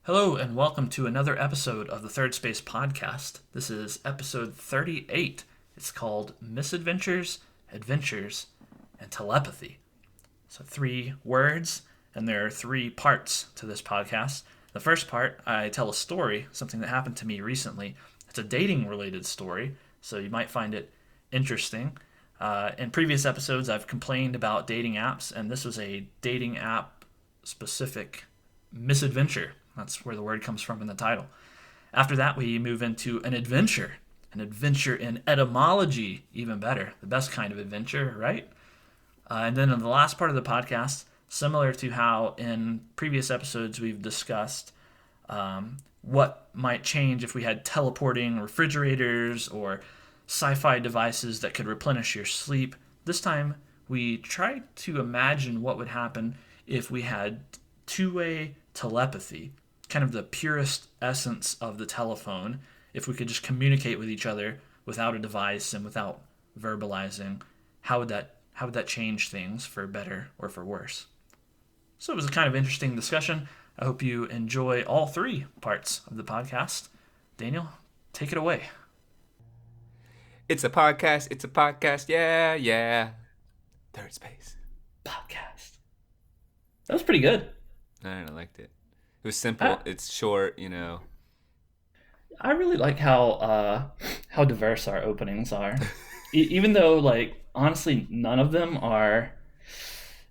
Hello, and welcome to another episode of the Third Space Podcast. This is episode 38. It's called Misadventures, Adventures, and Telepathy. So 3 words, and there are 3 parts to this podcast. The first part, I tell a story, something that happened to me recently. It's a dating-related story, so you might find it interesting. In previous episodes, I've complained about dating apps, and this was a dating app-specific misadventure. That's where the word comes from in the title. After that, we move into an adventure in etymology, even better, the best kind of adventure, right? And then in the last part of the podcast, similar to how in previous episodes we've discussed what might change if we had teleporting refrigerators or sci-fi devices that could replenish your sleep. This time, we try to imagine what would happen if we had two-way telepathy, kind of the purest essence of the telephone, if we could just communicate with each other without a device and without verbalizing. How would that change things for better or for worse? So it was a kind of interesting discussion. I hope you enjoy all 3 parts of the podcast. Daniel, take it away. It's a podcast, yeah. Third Space. Podcast. That was pretty good. I liked it. It was simple. It's short, I really like how diverse our openings are. Even though, honestly, none of them are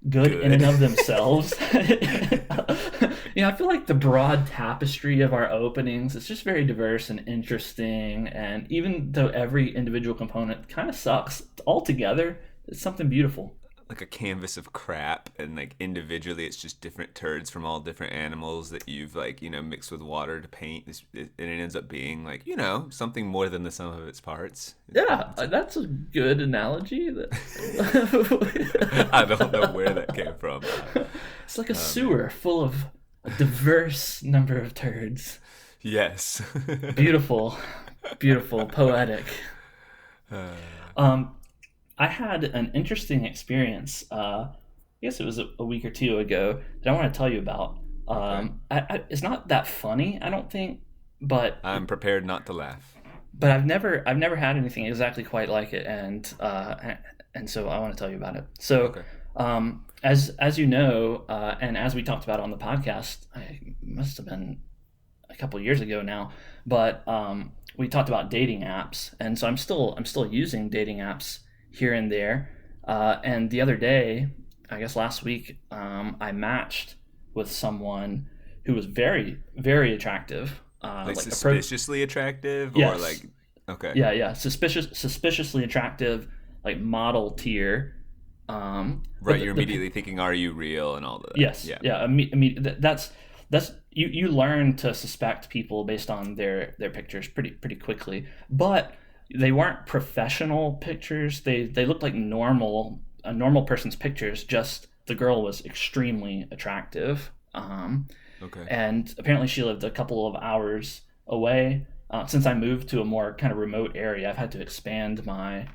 good in and of themselves. I feel like the broad tapestry of our openings is just very diverse and interesting. And even though every individual component kind of sucks, altogether, it's something beautiful. Like a canvas of crap, and individually it's just different turds from all different animals that you've mixed with water to paint, and it ends up being something more than the sum of its parts. That's a good analogy. I don't know where that came from. It's like a sewer full of a diverse number of turds. Yes. Beautiful, poetic. I had an interesting experience, I guess it was a week or 2 ago, that I want to tell you about. It's not that funny, I don't think, but I'm prepared not to laugh. But I've never had anything exactly quite like it, and so I want to tell you about it. So, as you know, and as we talked about on the podcast, it must have been a couple years ago now, but we talked about dating apps, and so I'm still using dating apps here and there, and the other day, I guess last week, I matched with someone who was very, very attractive. Suspiciously attractive? Yes. Or okay. Yeah. Suspiciously attractive, model tier. Right, you're immediately thinking, are you real, and all that. Yes. Yeah. That's you learn to suspect people based on their pictures pretty quickly, but they weren't professional pictures. They looked like a normal person's pictures. Just the girl was extremely attractive. And apparently she lived a couple of hours away. Since I moved to a more kind of remote area, I've had to expand my,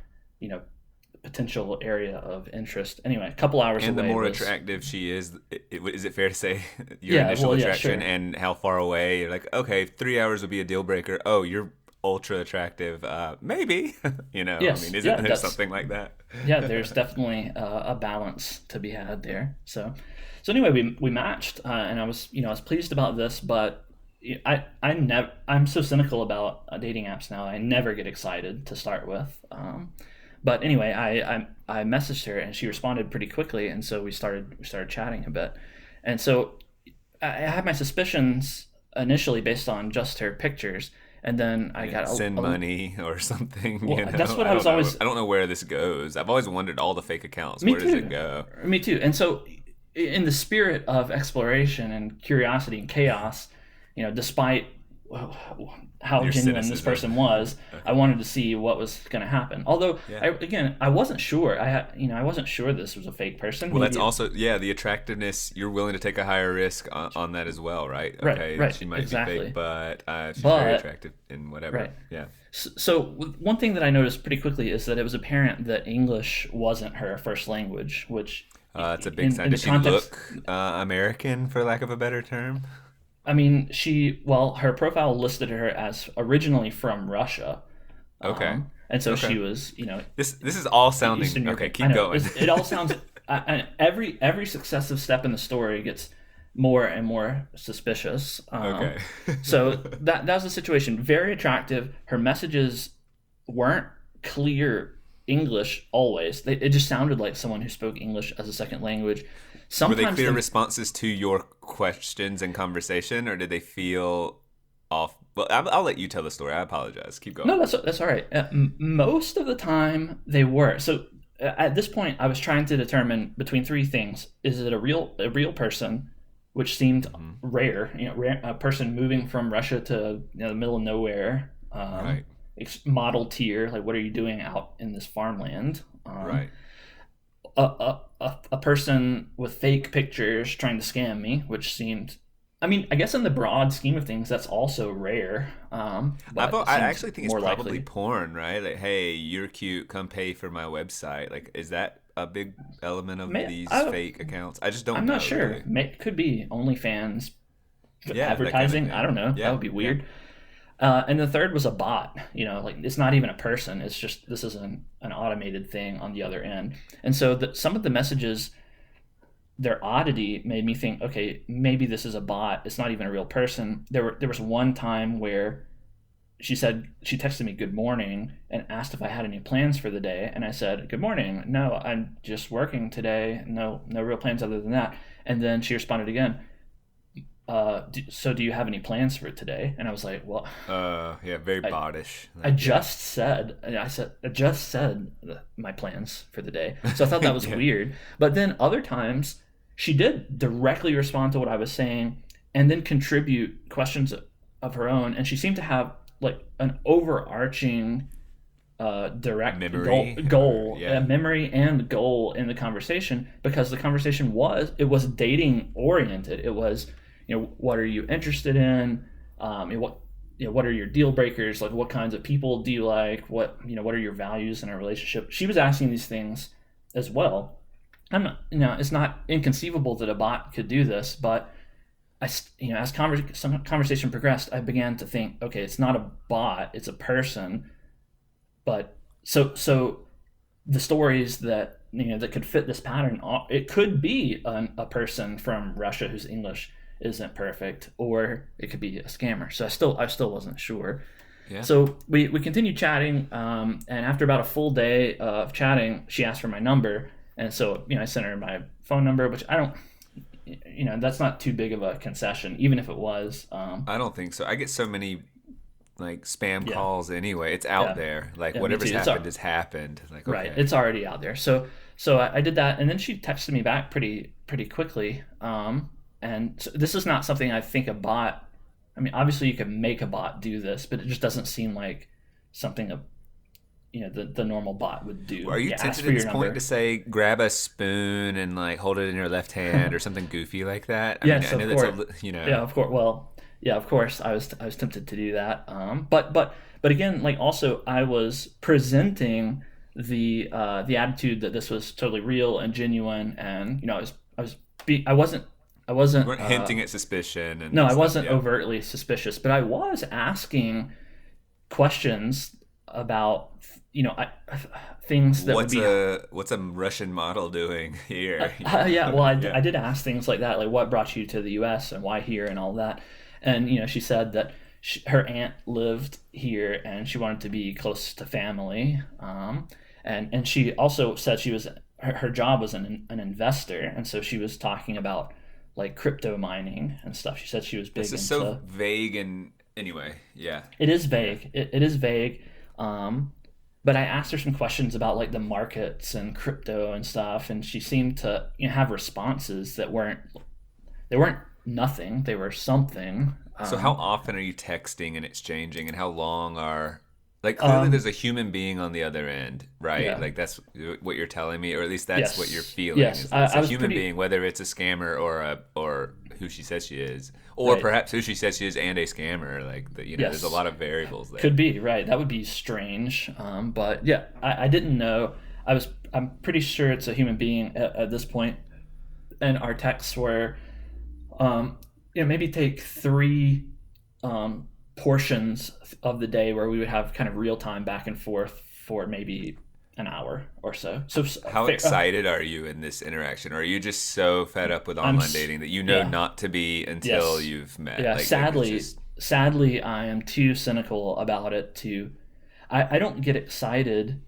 potential area of interest. Anyway, a couple hours away. And the more attractive she is it fair to say your initial attraction, sure. And how far away? You're like, okay, 3 hours would be a deal breaker. Oh, you're ultra attractive, maybe. Yes, isn't there something like that? Yeah, there's definitely a balance to be had there. So anyway, we matched, and I was pleased about this, but I'm so cynical about dating apps now. I never get excited to start with. But anyway, I messaged her, and she responded pretty quickly, and so we started chatting a bit, and so I had my suspicions initially based on just her pictures. And then I got send money or something. Well, that's what I don't know where this goes. I've always wondered all the fake accounts. Where does it go? Me too. And so, in the spirit of exploration and curiosity and chaos, despite how Your genuine cynicism. this person was, I wanted to see what was going to happen. Although, I wasn't sure. I wasn't sure this was a fake person. Well, that's also the attractiveness. You're willing to take a higher risk on that as well, right? Okay, right. She might exactly. be fake, but she's very attractive and whatever. Right. Yeah. So one thing that I noticed pretty quickly is that it was apparent that English wasn't her first language, which it's a big sign. Does she look American, for lack of a better term? I mean, her profile listed her as originally from Russia. Okay. And so Okay. she was, This is all sounding Eastern okay. European. I Keep know going. it all sounds. Every successive step in the story gets more and more suspicious. Okay. So that was the situation. Very attractive. Her messages weren't clear English always. It just sounded like someone who spoke English as a second language. Were they Sometimes clear the responses to your questions and conversation, or did they feel off? Well, I'll let you tell the story. I apologize. Keep No, going. that's all right. Most of the time they were. So at this point, I was trying to determine between three things: is it a real person, which seemed Hmm. rare, a person moving from Russia to the middle of nowhere, Right. model tier, like what are you doing out in this farmland? Right. A person with fake pictures trying to scam me, which seemed. I mean, I guess in the broad scheme of things, that's also rare, but it I seems actually think it's more probably likely. porn, right? Like, hey, you're cute. Come pay for my website. Like, is that a big element of May, these I, fake accounts? I just don't I'm not know, sure. really. Could be OnlyFans Yeah, that kind of advertising. I thing. don't know. That Yeah. would be Yeah. weird. And the third was a bot. Like it's not even a person. It's just this is an automated thing on the other end. And so some of the messages, their oddity made me think, okay, maybe this is a bot. It's not even a real person. There was one time where she texted me good morning and asked if I had any plans for the day, and I said good morning. No, I'm just working today. No real plans other than that. And then she responded again, so do you have any plans for today? And I was like, well, Yeah, very I, bodish. I Like, yeah. just said, I just said my plans for the day. So I thought that was Yeah. weird. But then other times she did directly respond to what I was saying and then contribute questions of her own. And she seemed to have like an overarching direct Memory or goal, yeah. memory and goal in the conversation, because the conversation was dating oriented. It was, what are you interested in? What are your deal breakers? Like, what kinds of people do you like? What are your values in a relationship? She was asking these things as well. I'm not, it's not inconceivable that a bot could do this, but as some conversation progressed, I began to think, okay, it's not a bot, it's a person. But so the stories that could fit this pattern, it could be a person from Russia whose English isn't perfect, or it could be a scammer. So I still wasn't sure. Yeah. So we continued chatting, and after about a full day of chatting, she asked for my number, and so I sent her my phone number, which I don't, that's not too big of a concession, even if it was. I don't think so. I get so many like spam Yeah, calls anyway. It's out yeah, there. Like yeah, me whatever's too. happened has happened. Like Right. okay. It's already out there. So I did that, and then she texted me back pretty quickly. And so this is not something I think a bot. I mean, obviously you could make a bot do this, but it just doesn't seem like something the normal bot would do. Are you Yeah, ask tempted for at your this point to number. say grab a spoon and like hold it in your left hand or something goofy like that? I mean, Yes, I of know that's course. Yeah, of course. Well, yeah, of course. I was tempted to do that. But again, like also I was presenting the attitude that this was totally real and genuine, and I wasn't I you wasn't weren't hinting at suspicion no, and I stuff. wasn't Yeah. overtly suspicious, but I was asking questions about things that would be. What's a Russian model doing here? Yeah, well, Yeah. I did ask things like that, like what brought you to the U.S. and why here and all that. And she said that her aunt lived here and she wanted to be close to family. And she also said her job was an investor, and so she was talking about like crypto mining and stuff. She said she was That's big just so into. vague and anyway. Yeah. It is Yeah. vague. It is vague. Um, but I asked her some questions about like the markets and crypto and stuff, and she seemed to have responses that weren't nothing. They were something. So how often are you texting and exchanging, and how long are like clearly Um, there's a human being on the other end, right? yeah. Like that's what you're telling me, or at least that's what you're Yes. feeling Yes. is that I, it's a I was human pretty being, whether it's a scammer or who she says she is, or right. perhaps who she says she is and a scammer. Like there's a Yes. lot of variables Could there. be right. That would be strange. But yeah, I didn't know. I'm pretty sure it's a human being at this point, and our texts were. Um, maybe take three portions of the day where we would have kind of real time back and forth for maybe an hour or so. So How excited are you in this interaction? Or are you just so fed up with I'm online dating that you know yeah, not to be until yes, you've met? yeah. Like it's Sadly, just sadly, I am too cynical about it to. I don't get excited.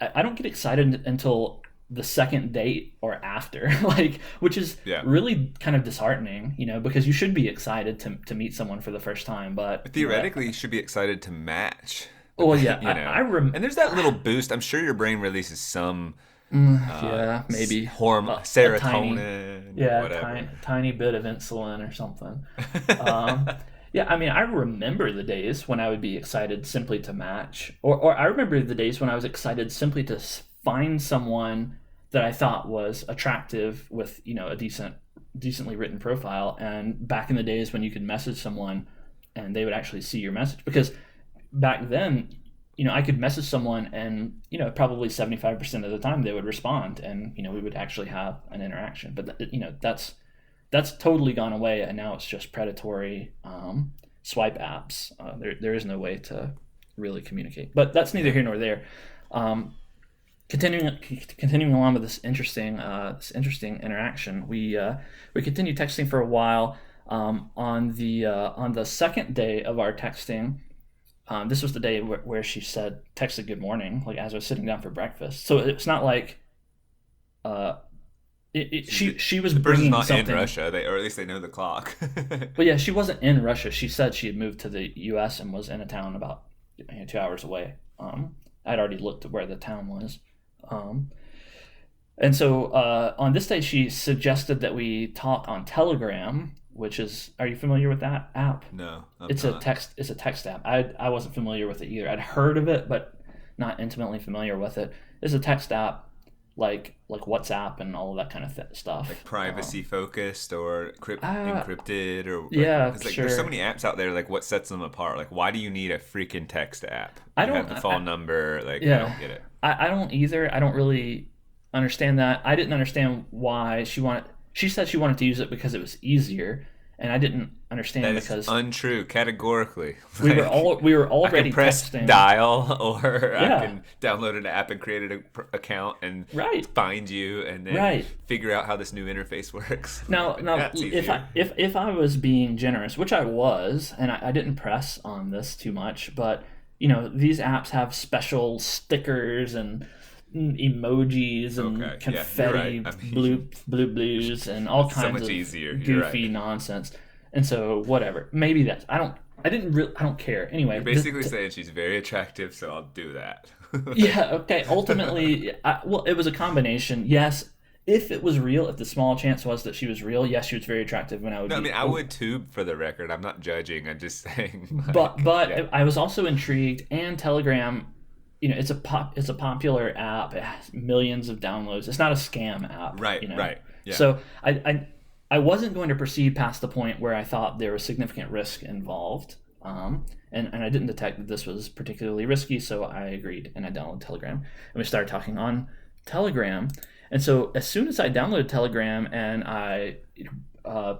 I don't get excited until the second date or after, like, which is yeah. really kind of disheartening, because you should be excited to meet someone for the first time, but Theoretically, you should be excited to match. But well, yeah, you know, I and there's that little boost. I'm sure your brain releases some yeah, maybe hormone, a tiny, serotonin, yeah, whatever. tiny bit of insulin or something. Um, yeah, I mean, I remember the days when I would be excited simply to match, or I remember the days when I was excited simply to find someone that I thought was attractive with, a decently written profile. And back in the days when you could message someone and they would actually see your message, because back then, I could message someone and, probably 75% of the time they would respond and, we would actually have an interaction. But, that's totally gone away. And now it's just predatory swipe apps. There is no way to really communicate. But that's neither here nor there. Um, continuing along with this interesting interaction, we continued texting for a while. On the second day of our texting, this was the day where she texted good morning, like as I was sitting down for breakfast. So it's not like uh, she was The person's bringing not in something. Russia, or at least they know the clock. But yeah, she wasn't in Russia. She said she had moved to the U.S. and was in a town about 2 hours away. I'd already looked at where the town was. Um, and so on this day, she suggested that we talk on Telegram, which is, are you familiar with that app? No, I'm It's a not. text. It's a text app. I wasn't familiar with it either. I'd heard of it, but not intimately familiar with it. It's a text app, like WhatsApp and all of that kind of stuff. Like privacy focused or Uh, encrypted or like yeah, because like there's so sure. many apps out there. Like what sets them apart? Like why do you need a freaking text app? I You don't. have the phone number. Like I Yeah, don't get it. I don't either. I don't really understand that. I didn't understand why she wanted. She said she wanted to use it because it was easier, and I didn't That understand is because untrue categorically. we were I can already press texting. dial or I Yeah, can download an app and create an account and right, find you and then right. figure out how this new interface works. Now, Like now, that's if I easier. if I was being generous, which I was, and I didn't press on this too much, but these apps have special stickers and emojis Okay, and yeah, you're right. confetti I mean, blue blues and all that's so kinds much of easier. You're right. goofy nonsense. And so whatever, maybe that's I don't care You're anyway. basically saying she's very attractive, so I'll do that. Yeah, okay. Ultimately, well, it was a combination. Yes, if it was real, if the small chance was that she was real, yes, she was very attractive, and I would No, I mean be. I would too. For the record, I'm not judging. I'm just saying, But like, yeah, I was also intrigued, and Telegram, it's a popular app. It has millions of downloads. It's not a scam app, right, right, yeah. So I wasn't going to proceed past the point where I thought there was significant risk involved. And I didn't detect that this was particularly risky, so I agreed and I downloaded Telegram. And we started talking on Telegram. And so as soon as I downloaded Telegram and I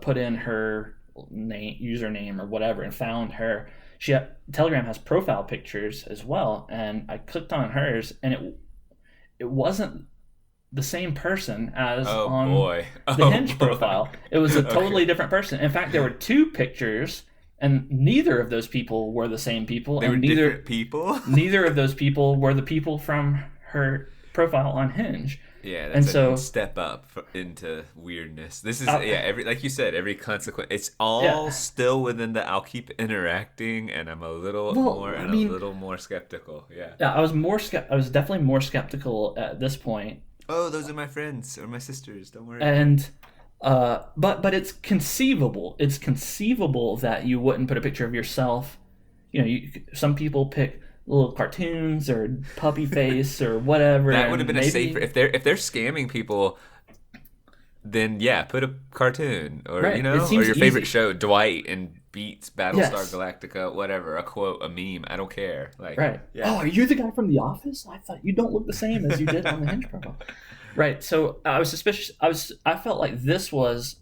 put in her username or whatever and found her, Telegram has profile pictures as well. And I clicked on hers, and it wasn't the same person as Oh on boy, the oh Hinge boy. profile. It was a Okay, totally different person. In fact, there were two pictures, and neither of those people were the same people, they were and different people. neither of those people were the people from her profile on Hinge. Yeah, And that's a so, step up into weirdness. This is uh, yeah, every like you said, every consequence. It's yeah. all still within the I'll keep interacting, and I'm Well, I a mean, little more skeptical. Yeah. yeah, I was definitely more skeptical at this point, Oh, those are my friends or my sisters. Don't worry. and but it's conceivable. It's conceivable that you wouldn't put a picture of yourself. Some people pick little cartoons or puppy face or whatever, That would have and been a safer maybe if they're scamming people. Then yeah, put a cartoon or right. It or seems your favorite easy. show, Dwight and Beats, Battlestar Yes, Galactica, whatever, a quote, a meme. I don't care. Like right. yeah. Oh, are you the guy from The Office? I thought you don't look the same as you did on the Hinge profile. Right. So I was suspicious. I felt like this was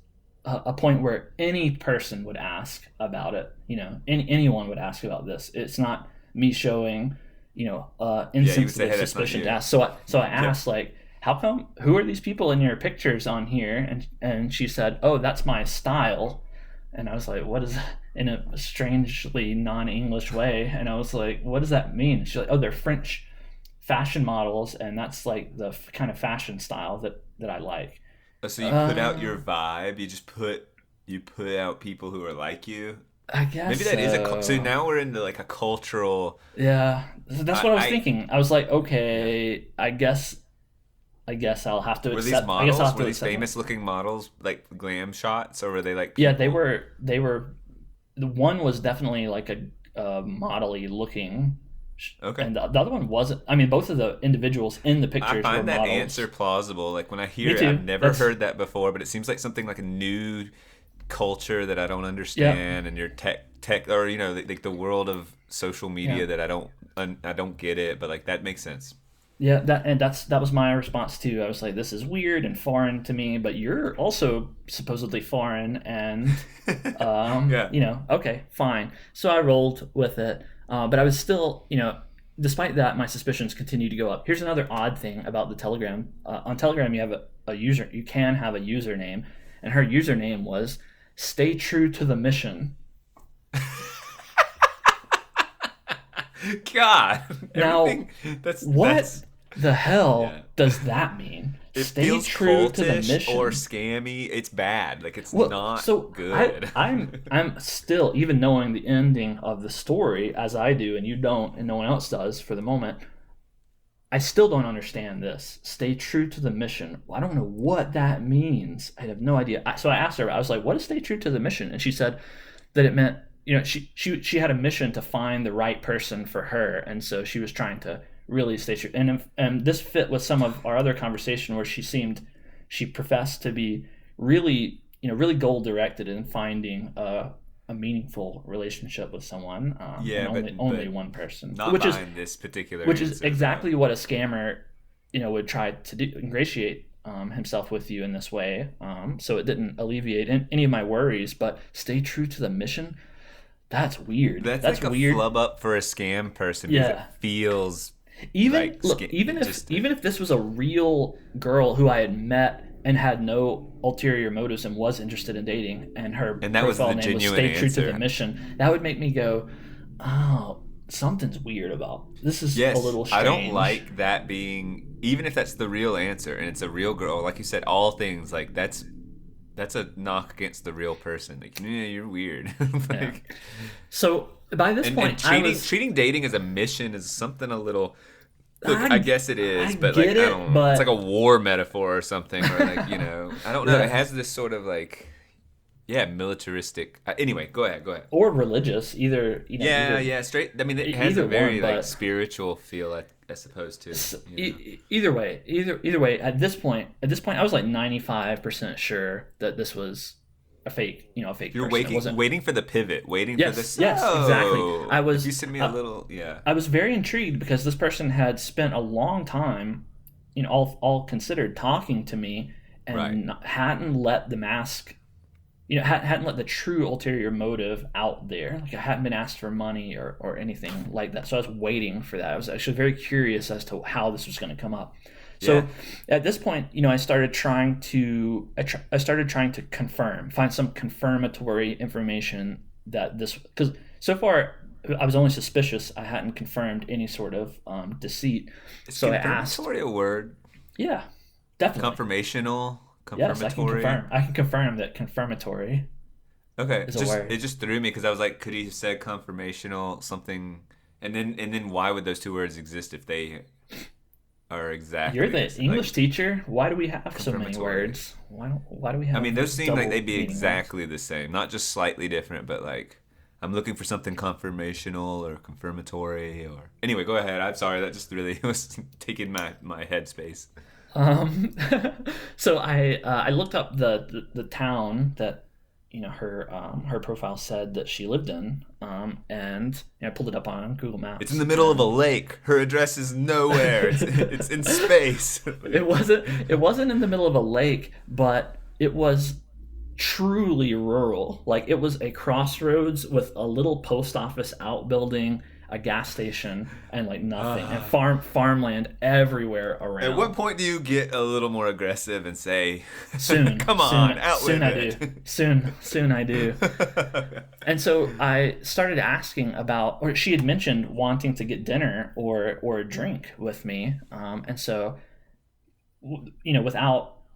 a point where any person would ask about it. Anyone would ask about this. It's not me showing, Yeah, you would say, insensitive hey, that's not suspicion you. to ask. So I asked, like, how come? Who are these people in your pictures on here? And she said, oh, that's my style. And I was like, what is that? In a strangely non-English way. And I was like, what does that mean? She's like, oh, they're French fashion models, and that's like the kind of fashion style that I like. Oh, so you put out Uh, your vibe. You put out people who are like you. I guess Maybe that is so so. now we're into like a cultural. Yeah, that's I, what I was I thinking. I was like, yeah. okay, I guess I'll have to Were these accept. I guess I'll models? have Were to these accept that. famous looking models like glam shots, or were they like Yeah, they people? were. They were. The one was definitely like a model-y looking, Okay. and the other one wasn't. I mean, both of the individuals in the I pictures were find that answer models. plausible. Like when I Me hear it, I've too. never That's heard that before, but it seems like something like a new culture that I don't Yep. understand, and your tech, or like the world of social Yeah. media that I don't get it, but like that makes sense. Yeah, that was my response too. I was like, "This is weird and foreign to me," but you're also supposedly foreign, and Yeah. okay, fine. So I rolled with it, but I was still, despite that, my suspicions continued to go up. Here's another odd thing about the Telegram. On Telegram, you have a user. You can have a username, and her username was "Stay true to the mission." God, Now, everything what that's the hell yeah. does that mean? It Stay feels true to the cultish or mission. scammy. It's bad. Like it's Well, not so good. I'm still, even knowing the ending of the story as I do, and you don't, and no one else does for the moment. I still don't understand this. Stay true to the mission. Well, I don't know what that means. I have no idea. So I asked her. I was like, "What is stay true to the mission?" And she said that it meant, she had a mission to find the right person for her, and so she was trying to really stay true. And this fit with some of our other conversation where she professed to be really, really goal directed in finding a meaningful relationship with someone, and Yeah, only but one person, not behind this particular which is answer though. exactly what a scammer, would try to do, ingratiate himself with you in this way. So it didn't alleviate any of my worries, but stay true to the mission. That's weird. That's That's like a weird. flub up for a scam person because it Yeah. feels Even like look, even if just even if this was a real girl who I had met and had no ulterior motives and was interested in dating, and her and that was profile the name was genuine "Stay True to the answer. Mission," that would make me go, "Oh, something's weird about this. Is a Yes, little I don't strange." like that being even if that's the real answer and it's a real girl, like you said, all things like that's a knock against the real person. Like, yeah, you're weird. Yeah. Like, So by this and point, I was treating dating as a mission is something a little. Look, I I guess it I is, but like get I it, don't know. It's like a but war metaphor or something, or like I don't know. It yeah, has this sort of like yeah, militaristic. Anyway, go ahead, go ahead. or religious, Yeah, either yeah, straight. I mean, it has a either one, very like but spiritual feel, I suppose too. either way, at this point, I was like 95% sure that this was a fake You're person. It wasn't. waiting for the pivot, waiting for the Yes, exactly. so. If you send me a little, yeah, I was very intrigued because this person had spent a long time, all considered, talking to me, right, and hadn't let the mask, hadn't let the true ulterior motive out there. Like I hadn't been asked for money or anything like that. So I was waiting for that. I was actually very curious as to how this was going to come up. yeah. So at this point, I started trying to find some confirmatory information that this, because so far I was only suspicious. I hadn't confirmed any sort of deceit. Is So I asked, confirmatory a word? yeah, definitely. Confirmational, Yes, I can confirmatory. confirm. I can confirm that confirmatory Okay, is a just word. it just threw me because I was like, could he have said confirmational something, and then why would those two words exist if they are You're exactly the like English teacher. Why do we have so many confirmatory? words? Why do we I mean, have those seem like double they'd be meaning words? exactly the same, not just slightly different, but like I'm looking for something confirmational or confirmatory or anyway. Go ahead. I'm sorry. That just really was taking my headspace. Um, so I looked up the town that her profile said that she lived in, and I pulled it up on Google It's in Maps, the middle of a and lake. Her address is nowhere. It's in space. it wasn't in the middle of a lake, but it was truly rural. Like, it was a crossroads with a little post office outbuilding, a gas station, and like nothing, and farmland everywhere around. At what point do you get a little more aggressive and say, Soon. come on, outlive soon I it? do. Soon I do. And so I started asking about, or she had mentioned wanting to get dinner or a drink with me. And so,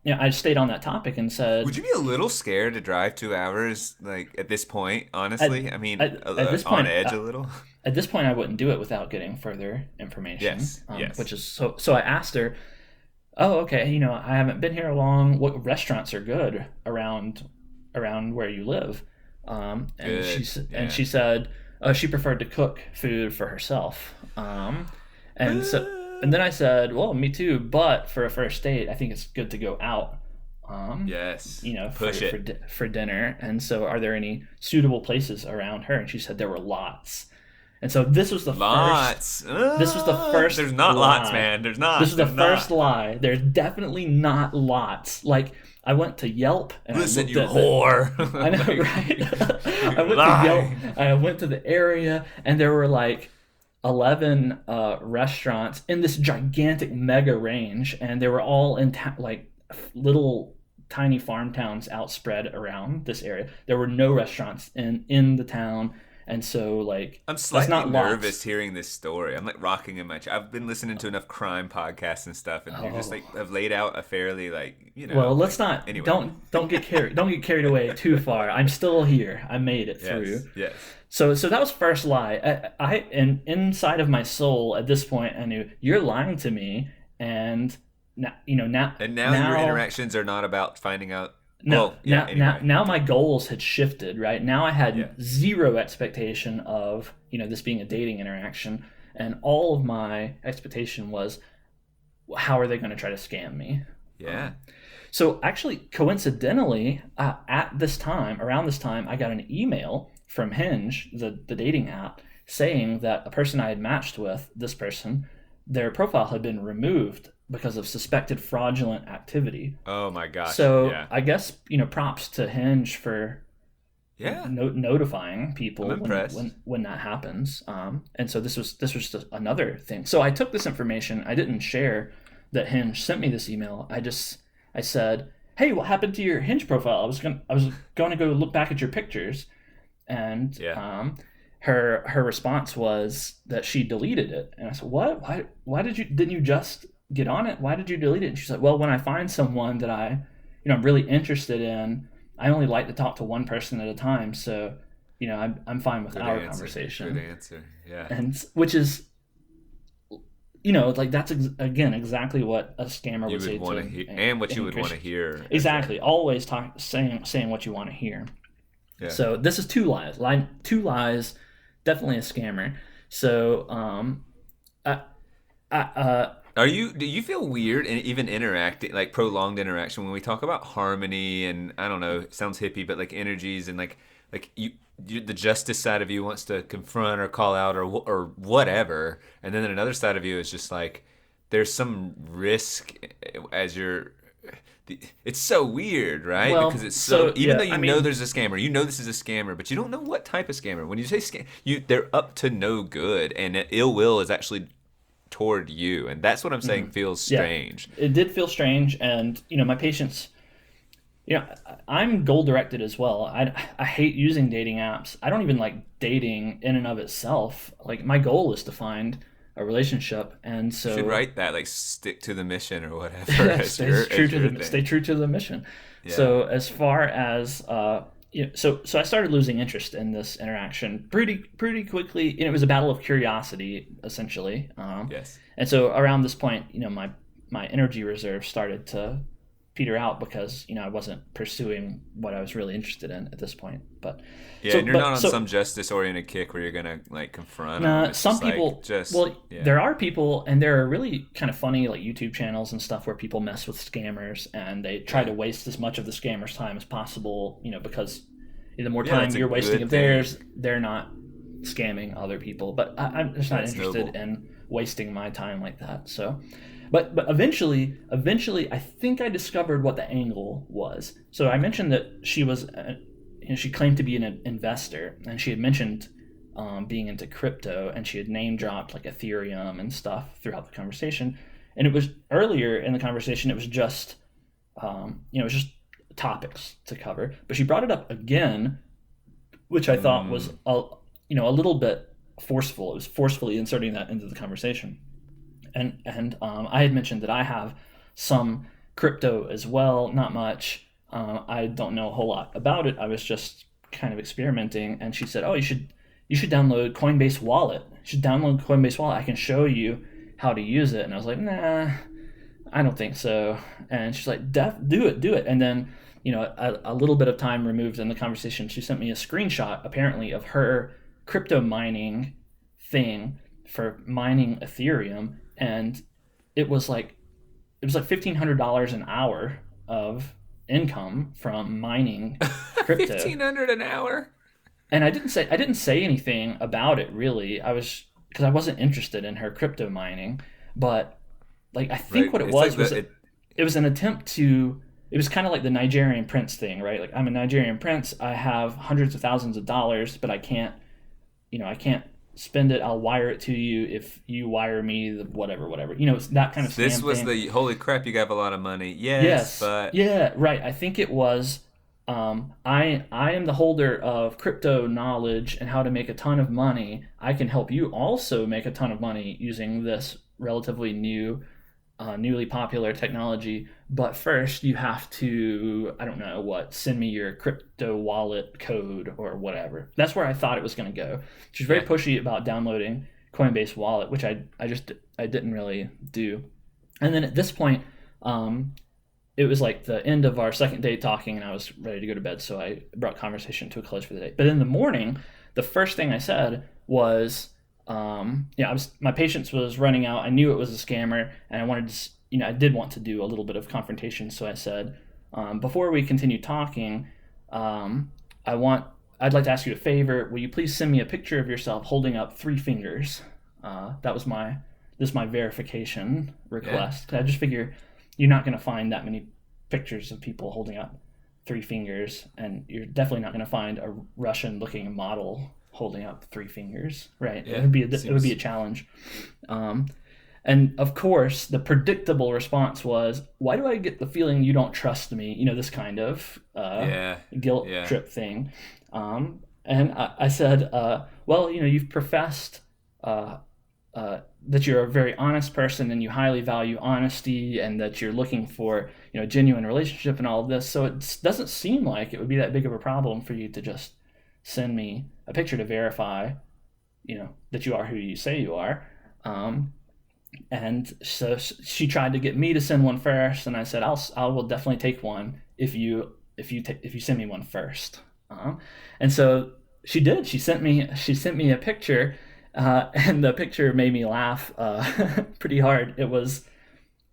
I stayed on that topic and said, would you be a little scared to drive 2 hours, like, at this point, honestly? at this on point, edge a little? At this point, I wouldn't do it without getting further information. Yes. Which is so I asked her, oh, okay, I haven't been here long. What restaurants are good around where you live? And she said she preferred to cook food for herself. And then I said, well, me too, but for a first date, I think it's good to go out. Yes. For dinner. And so, are there any suitable places around her? And she said there were lots. And so this was the first. This was the first. There's not lie. lots, man. There's not. This is the first lie. There's definitely not lots. Like, I went to Yelp and listen, you whore. I know, right? I went to Yelp. I went to the area, and there were like 11 restaurants in this gigantic mega range, and they were all in like little tiny farm towns outspread around this area. There were no restaurants in the town. And so, like, I'm slightly nervous hearing this story. I'm like rocking in my chair. I've been listening to enough crime podcasts and stuff, and you just like have laid out a fairly Well, let's not. Anyway. Don't get carried away too far. I'm still here. I made it through. Yes. So that was first lie. And inside of my soul at this point, I knew you're lying to me, and now your interactions are not about finding out. Now my goals had shifted, right? Now I had zero expectation of, this being a dating interaction, and all of my expectation was, how are they going to try to scam me? Yeah. So actually, coincidentally, around this time, I got an email from Hinge, the dating app, saying that a person I had matched with, this person, their profile had been removed because of suspected fraudulent activity. Oh my gosh! So I guess props to Hinge for notifying people when that happens. And so this was just another thing. So I took this information. I didn't share that Hinge sent me this email. I said, hey, what happened to your Hinge profile? I was going to go look back at your pictures, and her response was that she deleted it. And I said, what? Why didn't you just get on it? Why did you delete it? And she's like, well, when I find someone that I'm really interested in, I only like to talk to one person at a time. So, I'm fine with our conversation. Good answer. Yeah. And which is, like, that's again exactly what a scammer would say you would want to hear. Exactly. Always saying what you want to hear. Yeah. So this is two lies. Two lies, definitely a scammer. So, do you feel weird in even interacting, like prolonged interaction, when we talk about harmony and, I don't know, it sounds hippie, but like energies and like you the justice side of you wants to confront or call out or whatever, and then another side of you is just like there's some risk as you're. It's so weird, right? Well, because it's though you know there's a scammer, this is a scammer, but you don't know what type of scammer. When you say scam, they're up to no good, and ill will is actually toward you, and that's what I'm saying feels strange. It did feel strange, and my patients, I'm goal directed as well. I hate using dating apps. I don't even like dating in and of itself. Like, my goal is to find a relationship, and so you should write that, like, stick to the mission or whatever. Stay true to the mission. Yeah. So as far as so I started losing interest in this interaction pretty quickly. It was a battle of curiosity, essentially. Yes. And so around this point, my energy reserve started to peter out because I wasn't pursuing what I was really interested in at this point. But you're not on some justice oriented kick where you're gonna like confront them. Some people there are people, and there are really kind of funny like YouTube channels and stuff where people mess with scammers, and they try to waste as much of the scammer's time as possible, because the more time you're wasting of theirs, they're not scamming other people. But I'm just not interested in wasting my time like that. So But eventually, I think I discovered what the angle was. So I mentioned that she was, she claimed to be an investor, and she had mentioned being into crypto, and she had name dropped like Ethereum and stuff throughout the conversation. And it was earlier in the conversation, it was just, it was just topics to cover. But she brought it up again, which I thought was a little bit forceful. It was forcefully inserting that into the conversation. And I had mentioned that I have some crypto as well, not much. I don't know a whole lot about it. I was just kind of experimenting. And she said, "Oh, you should download Coinbase Wallet. You should download Coinbase Wallet. I can show you how to use it." And I was like, "Nah, I don't think so." And she's like, "Do it." And then, a little bit of time removed in the conversation, she sent me a screenshot apparently of her crypto mining thing for mining Ethereum. And it was like $1,500 an hour of income from mining crypto. $1,500 an hour. And I didn't say anything about it really. Because I wasn't interested in her crypto mining. But like I think what it was it was an attempt to. It was kind of like the Nigerian prince thing, right? Like, I'm a Nigerian prince. I have hundreds of thousands of dollars, but I can't spend it. I'll wire it to you if you wire me the whatever. It's that kind of scam This was thing. the holy crap, you have a lot of money. Yes, but yeah, right. I think it was I am the holder of crypto knowledge and how to make a ton of money. I can help you also make a ton of money using this relatively newly popular technology. But first you have to, I don't know what, send me your crypto wallet code or whatever. That's where I thought it was going to go. She's very pushy about downloading Coinbase Wallet, which I didn't really do. And then at this point, it was like the end of our second day talking, and I was ready to go to bed, so I brought conversation to a close for the day. But in the morning, the first thing I said was, my patience was running out. I knew it was a scammer, and I wanted to, I did want to do a little bit of confrontation. So I said, before we continue talking, I'd like to ask you a favor. Will you please send me a picture of yourself holding up 3 fingers? That was my verification request. Yeah. I just figure you're not going to find that many pictures of people holding up 3 fingers, and you're definitely not going to find a Russian-looking model holding up 3 fingers, right? Yeah, it would be a challenge. And of course, the predictable response was, "Why do I get the feeling you don't trust me?" This kind of guilt trip thing. And I said, "Well, you've professed that you're a very honest person and you highly value honesty and that you're looking for a genuine relationship and all of this. So it doesn't seem like it would be that big of a problem for you to just send me a picture to verify, that you are who you say you are." And so she tried to get me to send one first, and I said, I will definitely take one if you send me one first. And so she did. She sent me a picture, and the picture made me laugh pretty hard. It was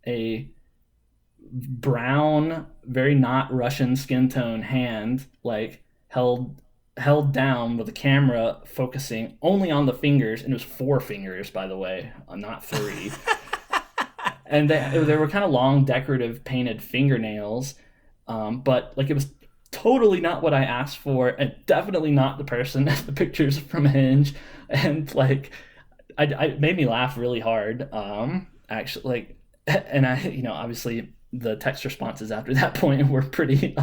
a brown, very not Russian skin tone hand, like held down with the camera focusing only on the fingers, and it was 4 fingers, by the way, not 3. And they were kind of long, decorative, painted fingernails, but like it was totally not what I asked for, and definitely not the person. The pictures from Hinge, and like I it made me laugh really hard. Actually, like, and I, obviously the text responses after that point were pretty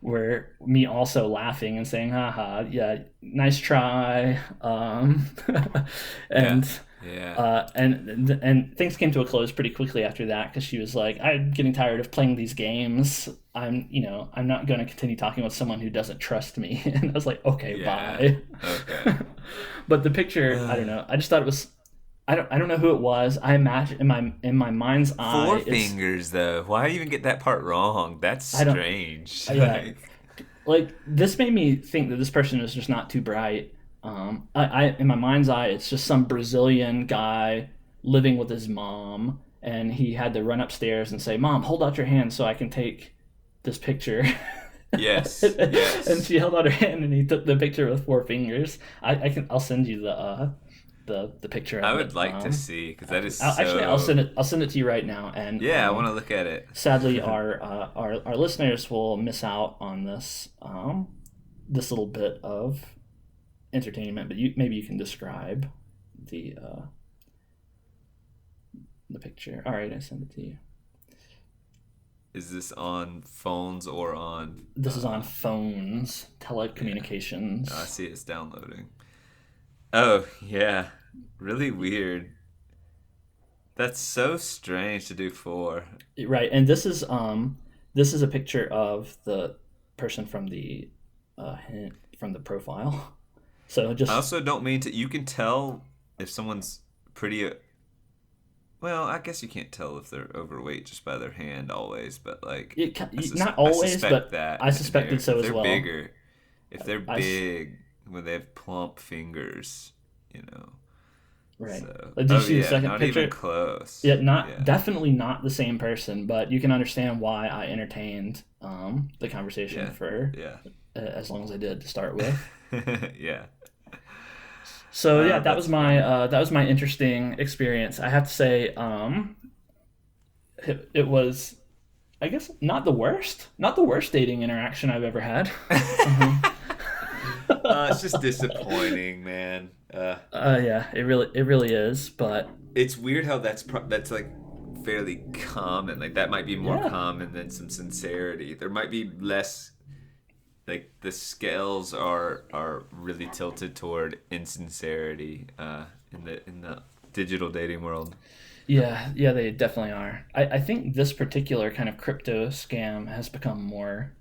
were me also laughing and saying, haha, yeah, nice try. And and things came to a close pretty quickly after that, because she was like, "I'm getting tired of playing these games. I'm not going to continue talking with someone who doesn't trust me." And I was like, "Okay, bye." Okay. But the picture, I don't know. I just thought it was, I don't know who it was. I imagine in my mind's eye. 4 fingers though. Why even get that part wrong? That's strange. Like this made me think that this person is just not too bright. I in my mind's eye, it's just some Brazilian guy living with his mom, and he had to run upstairs and say, "Mom, hold out your hand so I can take this picture." Yes. And she held out her hand, and he took the picture with 4 fingers. I'll send you the the picture of I it. would like to see, because that is so... Actually, I'll send it to you right now. And yeah, I want to look at it. Sadly, our listeners will miss out on this this little bit of entertainment. But maybe you can describe the picture. All right, I sent it to you. Is this on phones or on... This is on phones, telecommunications. Yeah. Oh, I see it's downloading. Oh, yeah. Really weird. That's so strange to do 4. Right, and this is a picture of the person from the profile. So just... I also don't mean to... You can tell if someone's pretty... Well, I guess you can't tell if they're overweight just by their hand always, but like... not always, but I suspected so as well. If they're big, when they have plump fingers, you know... Right. So, Did you see the second not picture? Even close. Definitely not the same person, but you can understand why I entertained the conversation for as long as I did to start with. Yeah. So that was my interesting experience. I have to say, it was, I guess, not the worst dating interaction I've ever had. It's just disappointing, man. Yeah, it really is, but it's weird how that's like fairly common. Like that might be more common than some sincerity. There might be less, like the scales are really tilted toward insincerity in the digital dating world. Yeah, they definitely are. I think this particular kind of crypto scam has become more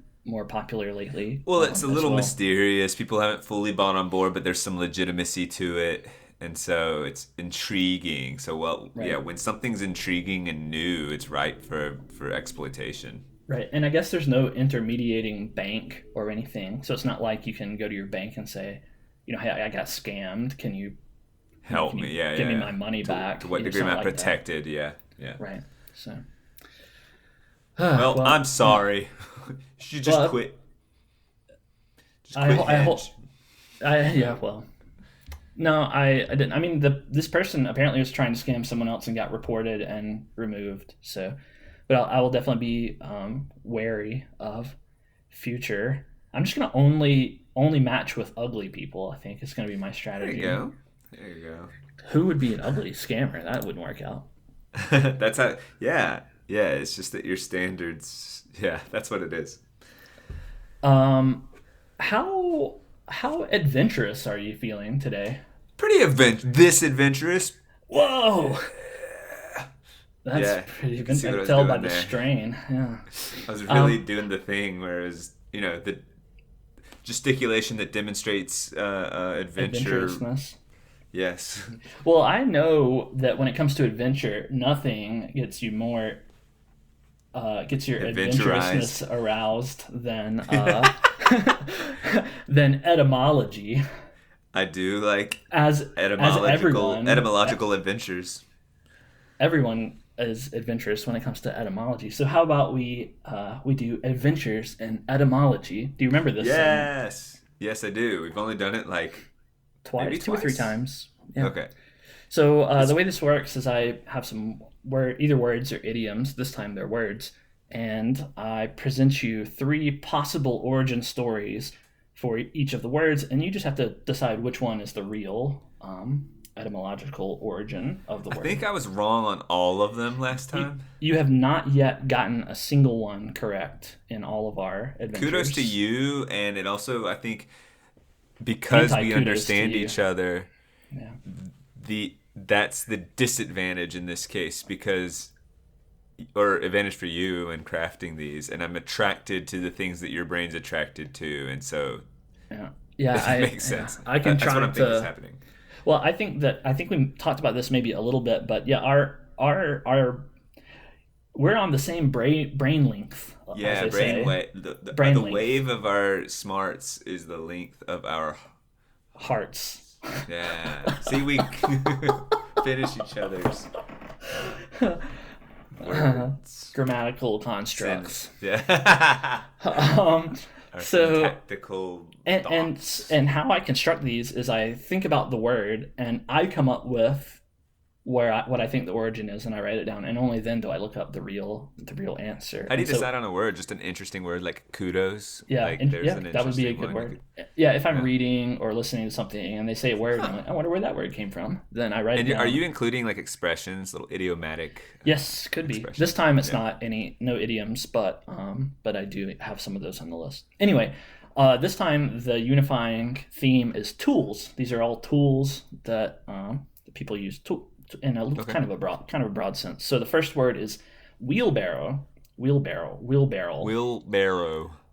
popular lately. Well, it's a little mysterious. People haven't fully bought on board, but there's some legitimacy to it, and so it's intriguing. So, when something's intriguing and new, it's ripe for exploitation. Right, and I guess there's no intermediating bank or anything, so it's not like you can go to your bank and say, hey, I got scammed. Can you help me? Give me my money back. To what degree am I protected? Yeah. Right. So. Well, I'm sorry. You just quit. No, I didn't. I mean, this person apparently was trying to scam someone else and got reported and removed. So, but I will definitely be wary of future. I'm just gonna only match with ugly people. I think it's gonna be my strategy. There you go. Who would be an ugly scammer? That wouldn't work out. That's how. Yeah. It's just that your standards. Yeah, that's what it is. How adventurous are you feeling today? Pretty adventurous. Whoa. That's pretty adventurous. I can tell by the strain. Yeah. I was really doing the thing where it was, the gesticulation that demonstrates adventurousness. Yes. Well, I know that when it comes to adventure, nothing gets you more gets your adventurousness aroused than than etymology. I do like etymological adventures. Everyone is adventurous when it comes to etymology. So how about we do adventures in etymology? Do you remember this? Yes, I do. We've only done it like twice, 2 or 3 times. Yeah. Okay. So the way this works is I have some either words or idioms. This time they're words, and I present you 3 possible origin stories for each of the words, and you just have to decide which one is the real etymological origin of the word. I think I was wrong on all of them last time. You have not yet gotten a single one correct in all of our adventures. Kudos to you, and it also, I think, because we understand each other, that's the disadvantage in this case, or advantage for you in crafting these, and I'm attracted to the things that your brain's attracted to, and so that makes sense. I can try that's what I'm thinking is happening. Well, I think we talked about this maybe a little bit, but our we're on the same brain length. Yeah, the wave of our smarts is the length of our hearts. Yeah. See, we finish each other's words. Grammatical constructs. Yeah. All Our So syntactical and and thoughts. and how I construct these is I think about the word and I come up with what I think the origin is, and I write it down, and only then do I look up the real answer. How do And you so decide on a word? Just an interesting word like kudos. yeah, Like and there's yeah, an that would be a interesting good one. You word. could, Yeah, if I'm yeah. reading or listening to something and they say a word, and I'm Huh. like, I wonder where that word came from. Then I write it And are down. you including like expressions, little idiomatic Yes, could be. This expressions? time it's Yeah. not no idioms, but I do have some of those on the list. Anyway, this time the unifying theme is tools. These are all tools that people use in a little, Okay. kind of a broad sense. So the first word is wheelbarrow, wheelbarrow, Wheelbarrow.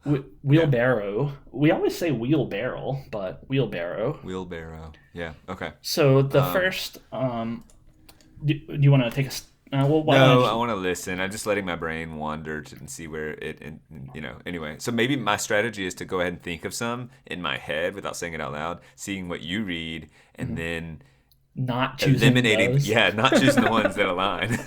Yeah. wheelbarrow. We always say wheelbarrow, but wheelbarrow. Wheelbarrow. Yeah. Okay. So the Um, first, do you want to take well, why don't I no, just I want to listen. I'm just letting my brain wander and see where anyway. So maybe my strategy is to go ahead and think of some in my head without saying it out loud, seeing what you read, and mhm, then not choosing eliminating, those? yeah, not choosing the ones that align.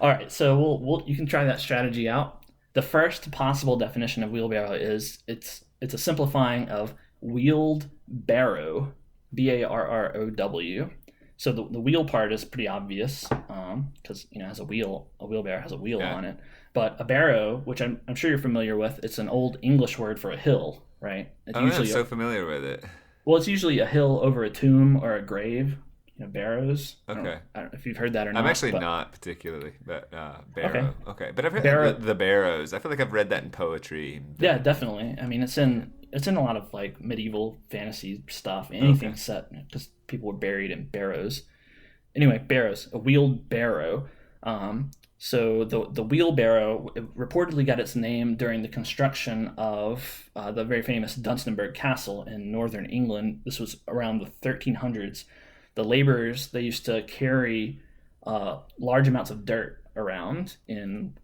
All right, so you can try that strategy out. The first possible definition of wheelbarrow is it's a simplifying of wheeled barrow, barrow. So the wheel part is pretty obvious because it has a wheelbarrow has a wheel Yeah. on it. But a barrow, which I'm sure you're familiar with, it's an old English word for a hill, right? It's Oh, yeah, I'm usually so familiar with it. it's usually a hill over a tomb or a grave. Barrows. Okay. I don't know if you've heard that or I'm not, actually but not particularly, but okay. barrow. Okay, but I've read Barrow, the barrows. I feel like I've read that in poetry. yeah, definitely. I mean, it's in a lot of like medieval fantasy stuff. Okay. Anything set because people were buried in barrows. Anyway, barrows, a wheeled barrow. So the wheelbarrow reportedly got its name during the construction of the very famous Dunstanburgh Castle in northern England. This was around the 1300s. The laborers they used to carry large amounts of dirt around in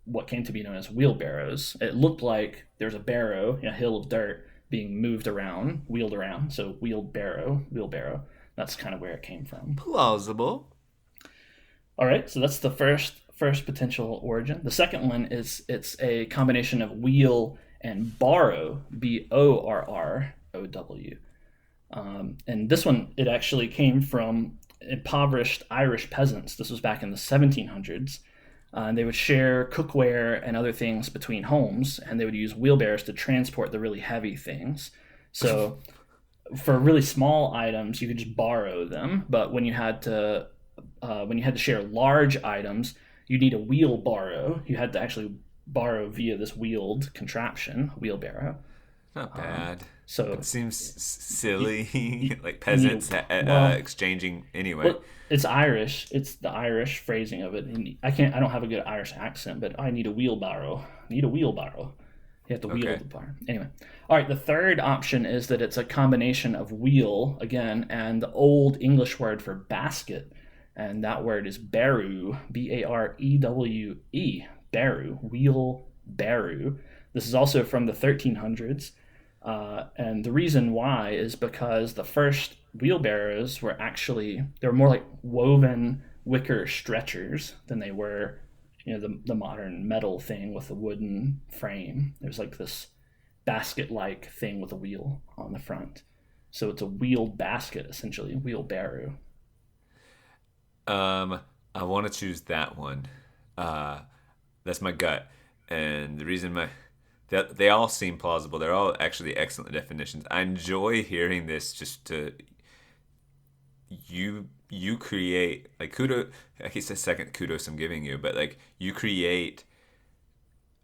what came to be known as wheelbarrows. It looked like there's a barrow, a hill of dirt being moved around, wheeled around. So wheeled barrow, wheelbarrow. That's kind of where it came from. Plausible. All right, so that's the first potential origin. The second one is it's a combination of wheel and borrow, borrow. And this one it actually came from impoverished Irish peasants. This was back in the 1700s. And they would share cookware and other things between homes, and they would use wheelbarrows to transport the really heavy things. So for really small items, you could just borrow them, but when you had to share large items, you need a wheelbarrow. You had to actually borrow via this wheeled contraption, wheelbarrow. Not Um, bad, but so it seems you, you, silly. Like you need a peasants well, exchanging anyway. well, it's Irish. It's the Irish phrasing of it. And I don't have a good Irish accent, but I need a wheelbarrow. Need a wheelbarrow. You have to wheel Okay. the bar. Anyway, all right. The third option is that it's a combination of wheel again and the old English word for basket, and that word is barrow, barewe, barrow, wheel barrow. This is also from the 1300s, and the reason why is because the first wheelbarrows they were more like woven wicker stretchers than they were the modern metal thing with a wooden frame. There's like this basket like thing with a wheel on the front. So it's a wheeled basket, essentially, a wheelbarrow. Um, I want to choose that one. Uh, that's my gut, and the reason my that they all seem plausible. They're all actually excellent definitions. I enjoy hearing this. Just to you create like kudos. I guess the second kudos I'm giving you, but like you create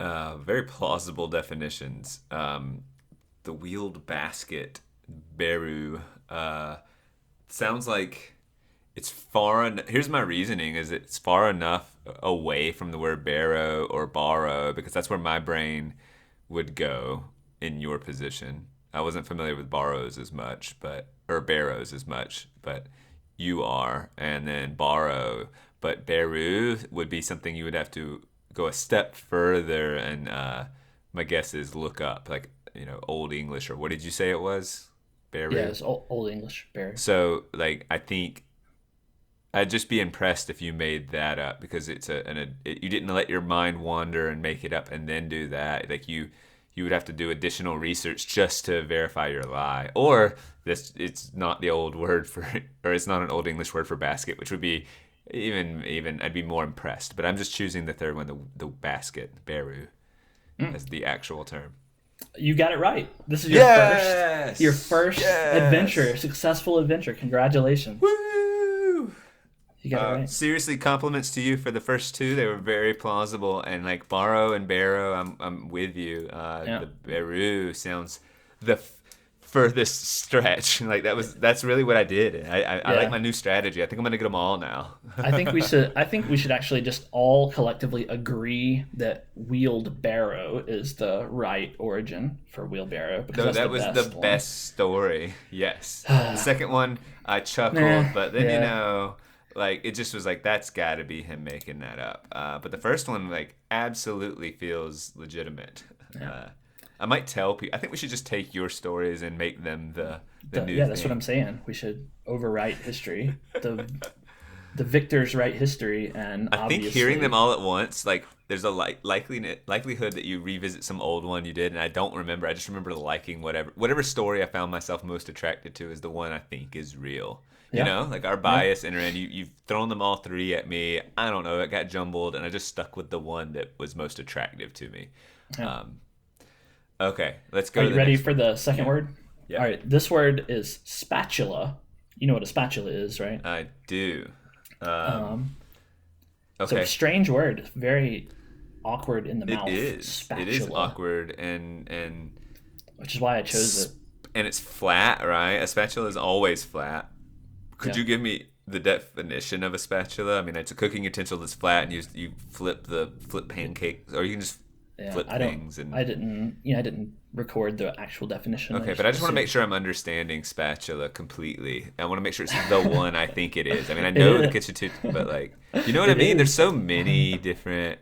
very plausible definitions. The wheeled basket, Beru, sounds like it's here's my reasoning: is it's far enough away from the word barrow or borrow because that's where my brain would go in your position. I wasn't familiar with borrows as much, but or barrows as much, but you are, and then borrow. But beru would be something you would have to go a step further, and my guess is look up like Old English or what did you say it was? Yeah, Beru. it's old English, barrow. So like I think I'd just be impressed if you made that up because you didn't let your mind wander and make it up and then do that. Like you would have to do additional research just to verify your lie. Or it's not the old word for, or it's not an old English word for basket, which would be even I'd be more impressed. But I'm just choosing the third one, the basket, beru, as the actual term. You got it right. This is Yes! your first Yes! adventure, successful adventure. Congratulations. Woo! You got it right. Seriously, compliments to you for the first two. They were very plausible, and like borrow and barrow, I'm with you. The beru sounds the furthest stretch. Like that's really what I did. I like my new strategy. I think I'm gonna get them all now. I think we should actually just all collectively agree that wheeled barrow is the right origin for wheelbarrow. Because that was the best story. Yes. The second one, I chuckled, but then like it just was like that's got to be him making that up. But the first one like absolutely feels legitimate. Yeah. I might tell people. I think we should just take your stories and make them the new. Yeah, that's what I'm saying. We should overwrite history. The victors write history, and I think hearing them all at once, like there's a likelihood that you revisit some old one you did, and I don't remember. I just remember liking whatever story I found myself most attracted to is the one I think is real. You know, like our bias enter in. You've thrown them all three at me. I don't know. It got jumbled, and I just stuck with the one that was most attractive to me. Yeah. Okay, let's go. Are you ready for the second word? Yeah. All right. This word is spatula. You know what a spatula is, right? I do. Okay. It's Okay. a strange word. It's very awkward in the mouth. It is. Spatula, It is awkward and which is why I chose it. And it's flat, right? A spatula is always flat. Could you give me the definition of a spatula? I mean, it's a cooking utensil that's flat, and you flip pancakes, or you can just flip things. I didn't record the actual definition. Okay, but I just want to make sure I'm understanding spatula completely. I want to make sure it's the one I think it is. I mean, I know the kitchen utensil, but like, you know what I mean? There's so many different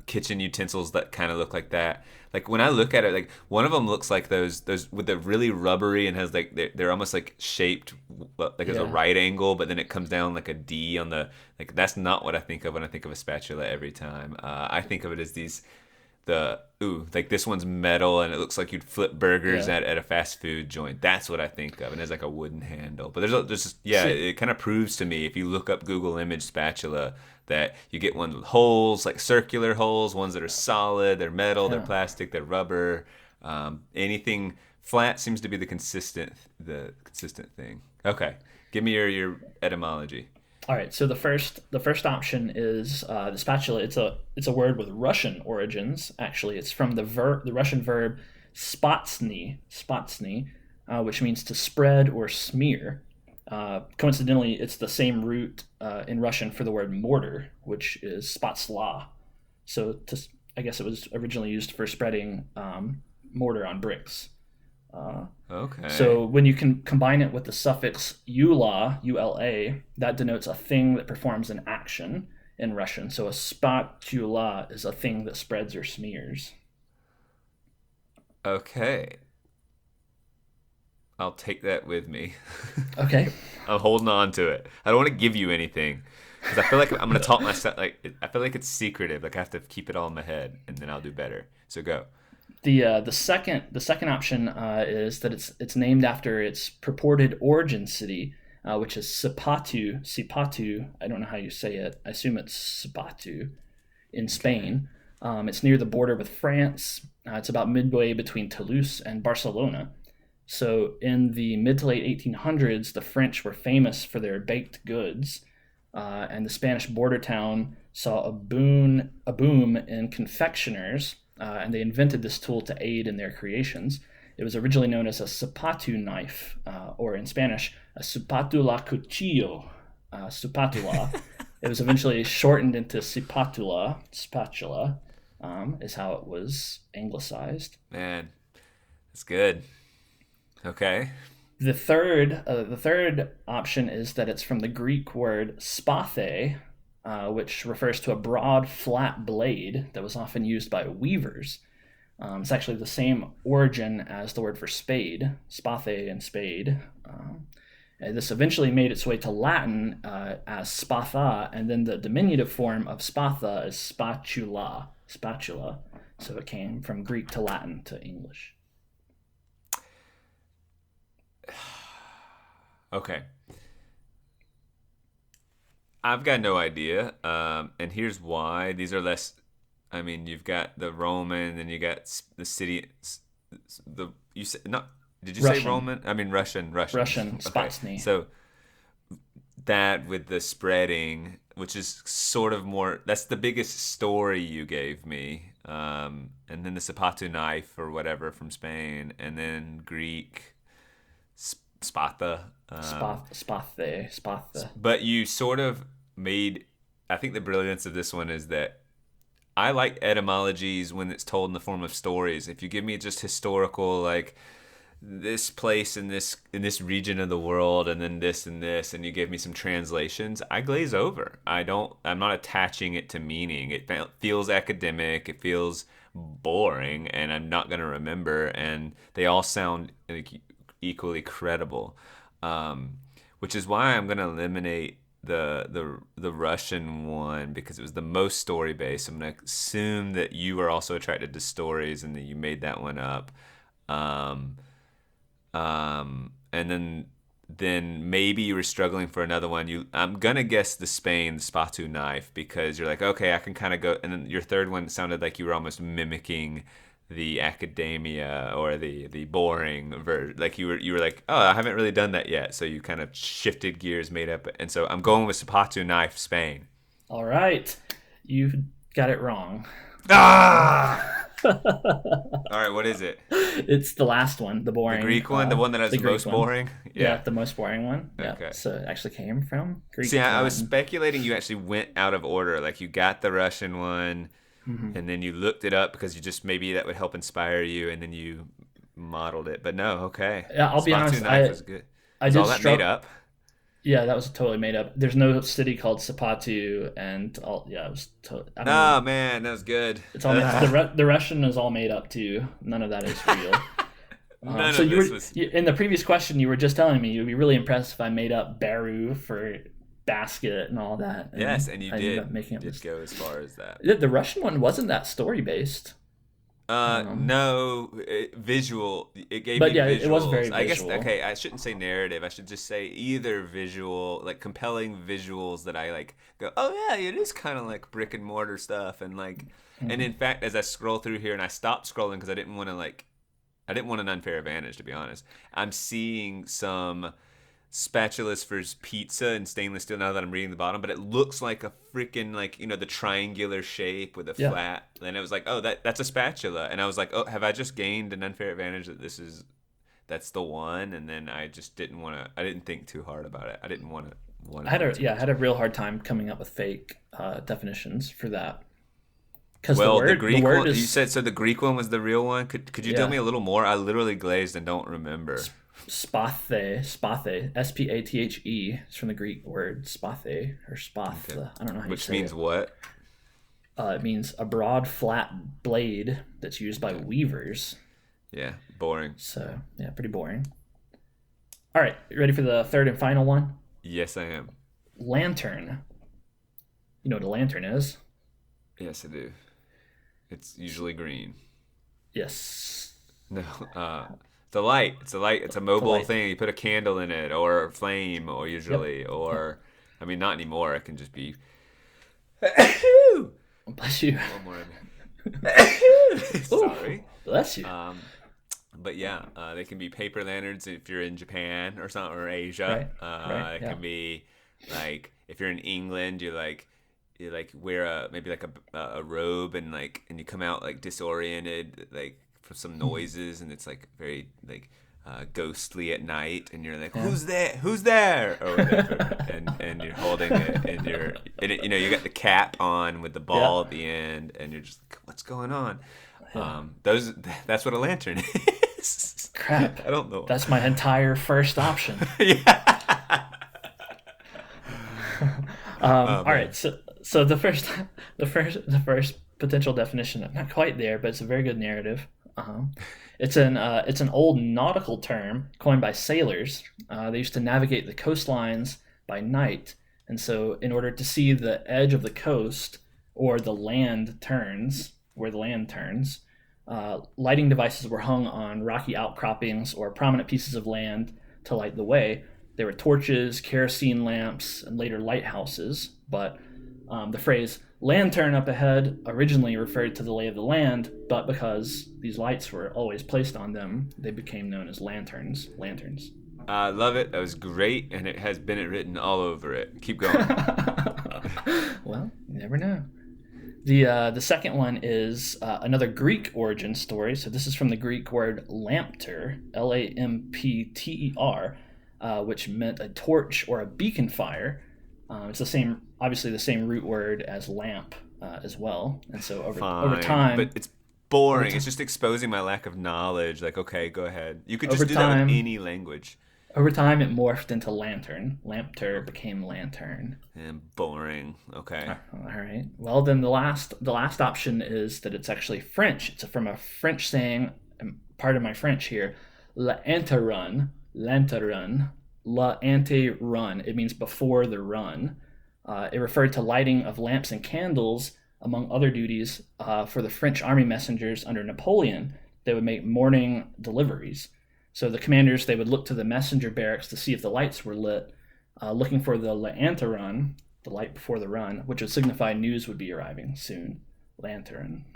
kitchen utensils that kind of look like that. Like when I look at it, like one of them looks like those with the really rubbery and has like they're almost like shaped like as a right angle, but then it comes down like a D on the like. That's not what I think of when I think of a spatula every time. I think of it as like this one's metal and it looks like you'd flip burgers at a fast food joint. That's what I think of, and it's like a wooden handle. But it kind of proves to me if you look up Google image spatula that you get ones with holes, like circular holes, ones that are solid, they're metal, they're plastic, they're rubber. Anything flat seems to be the consistent thing. Okay, give me your etymology. All right, so the first option is the spatula. It's a word with Russian origins. Actually, it's from the Russian verb spotsny, which means to spread or smear. Coincidentally, it's the same root in Russian for the word mortar, which is spatsla. So I guess it was originally used for spreading mortar on bricks. Okay. So when you can combine it with the suffix ula, ula, that denotes a thing that performs an action in Russian. So a spatula is a thing that spreads or smears. Okay. I'll take that with me. Okay. I'm holding on to it. I don't want to give you anything because I feel like I'm going to talk myself. Like I feel like it's secretive. Like I have to keep it all in my head, and then I'll do better. So go. The second option is that it's named after its purported origin city, which is Sipatu. I don't know how you say it. I assume it's Sipatu in Spain. It's near the border with France. It's about midway between Toulouse and Barcelona. So in the mid to late 1800s, the French were famous for their baked goods, and the Spanish border town saw a boom in confectioners, and they invented this tool to aid in their creations. It was originally known as a zapatu knife, or in Spanish, a supatula cuchillo, supatula. It was eventually shortened into spatula, is how it was anglicized. Man, that's good. Okay. The third option is that it's from the Greek word spathe, which refers to a broad, flat blade that was often used by weavers. It's actually the same origin as the word for spade, spathe and spade. And this eventually made its way to Latin as spatha, and then the diminutive form of spatha is spatula. So it came from Greek to Latin to English. Okay. I've got no idea. And here's why. These are less. I mean, you've got the Roman, and you got the city. You said not. Did you Russian. say Roman? I mean Russian. Russian. Okay. Spotsny. So that with the spreading, which is sort of more. That's the biggest story you gave me. And then the Zapatu knife or whatever from Spain, and then Greek. Spatha. Spatha. But you sort of made. I think the brilliance of this one is that I like etymologies when it's told in the form of stories. If you give me just historical, like this place in this region of the world, and then this and this, and you give me some translations, I glaze over. I'm not attaching it to meaning. It feels academic. It feels boring, and I'm not gonna remember. And they all sound like equally credible, which is why I'm gonna eliminate the Russian one, because it was the most story based. I'm gonna assume that you were also attracted to stories and that you made that one up, and then maybe you were struggling for another one. I'm gonna guess the Spatu knife, because you're like, okay, I can kind of go. And then your third one sounded like you were almost mimicking the academia or the boring version. Like you were like, oh, I haven't really done that yet. So you kind of shifted gears, made up. And so I'm going with Zapatu knife, Spain. All right, you got it wrong. Ah! All right, what is it? It's the last one, the boring. The Greek one, the one that has the most boring. Yeah, the most boring one. Yeah. Okay. So it actually came from Greek. See, I was speculating you actually went out of order. Like you got the Russian one. Mm-hmm. And then you looked it up because you just maybe that would help inspire you, and then you modeled it. But no, okay. Yeah, I'll be honest. Knife was good. I did all that made up. Yeah, that was totally made up. There's no city called Zapatu, and all. Yeah, it was. Oh man, that was good. It's all the Russian is all made up too. None of that is real. None so of you this were in the previous question. You were just telling me you'd be really impressed if I made up Baru for basket and all that. And yes, and you did. You did go as far as that. The Russian one wasn't that story based. No, visual. It gave but me yeah, visuals. It was very visual. I guess okay. I shouldn't say narrative. I should just say either visual, like compelling visuals that I like. Go, oh yeah, it is kind of like brick and mortar stuff, and like, and in fact, as I scroll through here, and I stopped scrolling because I didn't want an unfair advantage, to be honest. I'm seeing some spatulas for pizza and stainless steel now that I'm reading the bottom, but it looks like a freaking, like, the triangular shape with a flat, and it was like, oh, that's a spatula, and I was like, oh, have I just gained an unfair advantage that that's the one? And then I just I didn't think too hard about it. I didn't want to. I had a real hard time coming up with fake definitions for that. Well, the Greek one, you said, so the Greek one was the real one? Could you tell me a little more? I literally glazed and don't remember. Spathe, Spathe, It's from the Greek word spathe or spath. Okay. I don't know how you say it. Which means what? It means a broad, flat blade that's used by weavers. Yeah, boring. So, yeah, pretty boring. All right, you ready for the third and final one? Yes, I am. Lantern. You know what a lantern is? Yes, I do. It's usually green. Yes. No, It's a light. It's a mobile thing. You put a candle in it, or a flame, or usually, or I mean, not anymore. It can just be. Bless you. One more. Sorry. Bless you. But yeah, they can be paper lanterns if you're in Japan or something, or Asia. Right. It can be like if you're in England, you wear maybe like a robe and you come out like disoriented, like for some noises, and it's like very like ghostly at night, and you're like, who's there, or whatever, and you're holding it, and you got the cap on with the ball at the end, and you're just like, what's going on? That's what a lantern is. Crap. I don't know. That's my entire first option. Yeah. All right. So the first potential definition, not quite there, but it's a very good narrative. It's an old nautical term coined by sailors. They used to navigate the coastlines by night, and so in order to see the edge of the coast or the land turns were the lanterns. Lighting devices were hung on rocky outcroppings or prominent pieces of land to light the way. There were torches, kerosene lamps, and later lighthouses. But the phrase lantern up ahead originally referred to the lay of the land, but because these lights were always placed on them, they became known as lanterns. I love it. That was great, and it has Bennett written all over it. Keep going. Well, you never know. The second one is another Greek origin story. So this is from the Greek word lampter, Lampter, which meant a torch or a beacon fire. It's obviously the same root word as lamp as well. And so over time, but it's boring. It's just exposing my lack of knowledge. Like, okay, go ahead. You could just do that with any language. Over time, it morphed into lantern. Lampter became lantern. And boring. Okay. All right. Well, then the last option is that it's actually French. It's from a French saying. Part of my French here, la ante run, la ante run. It means before the run. It referred to lighting of lamps and candles, among other duties, for the French army messengers under Napoleon. They would make morning deliveries. So the commanders, they would look to the messenger barracks to see if the lights were lit, looking for the lantern, the light before the run, which would signify news would be arriving soon. Lantern.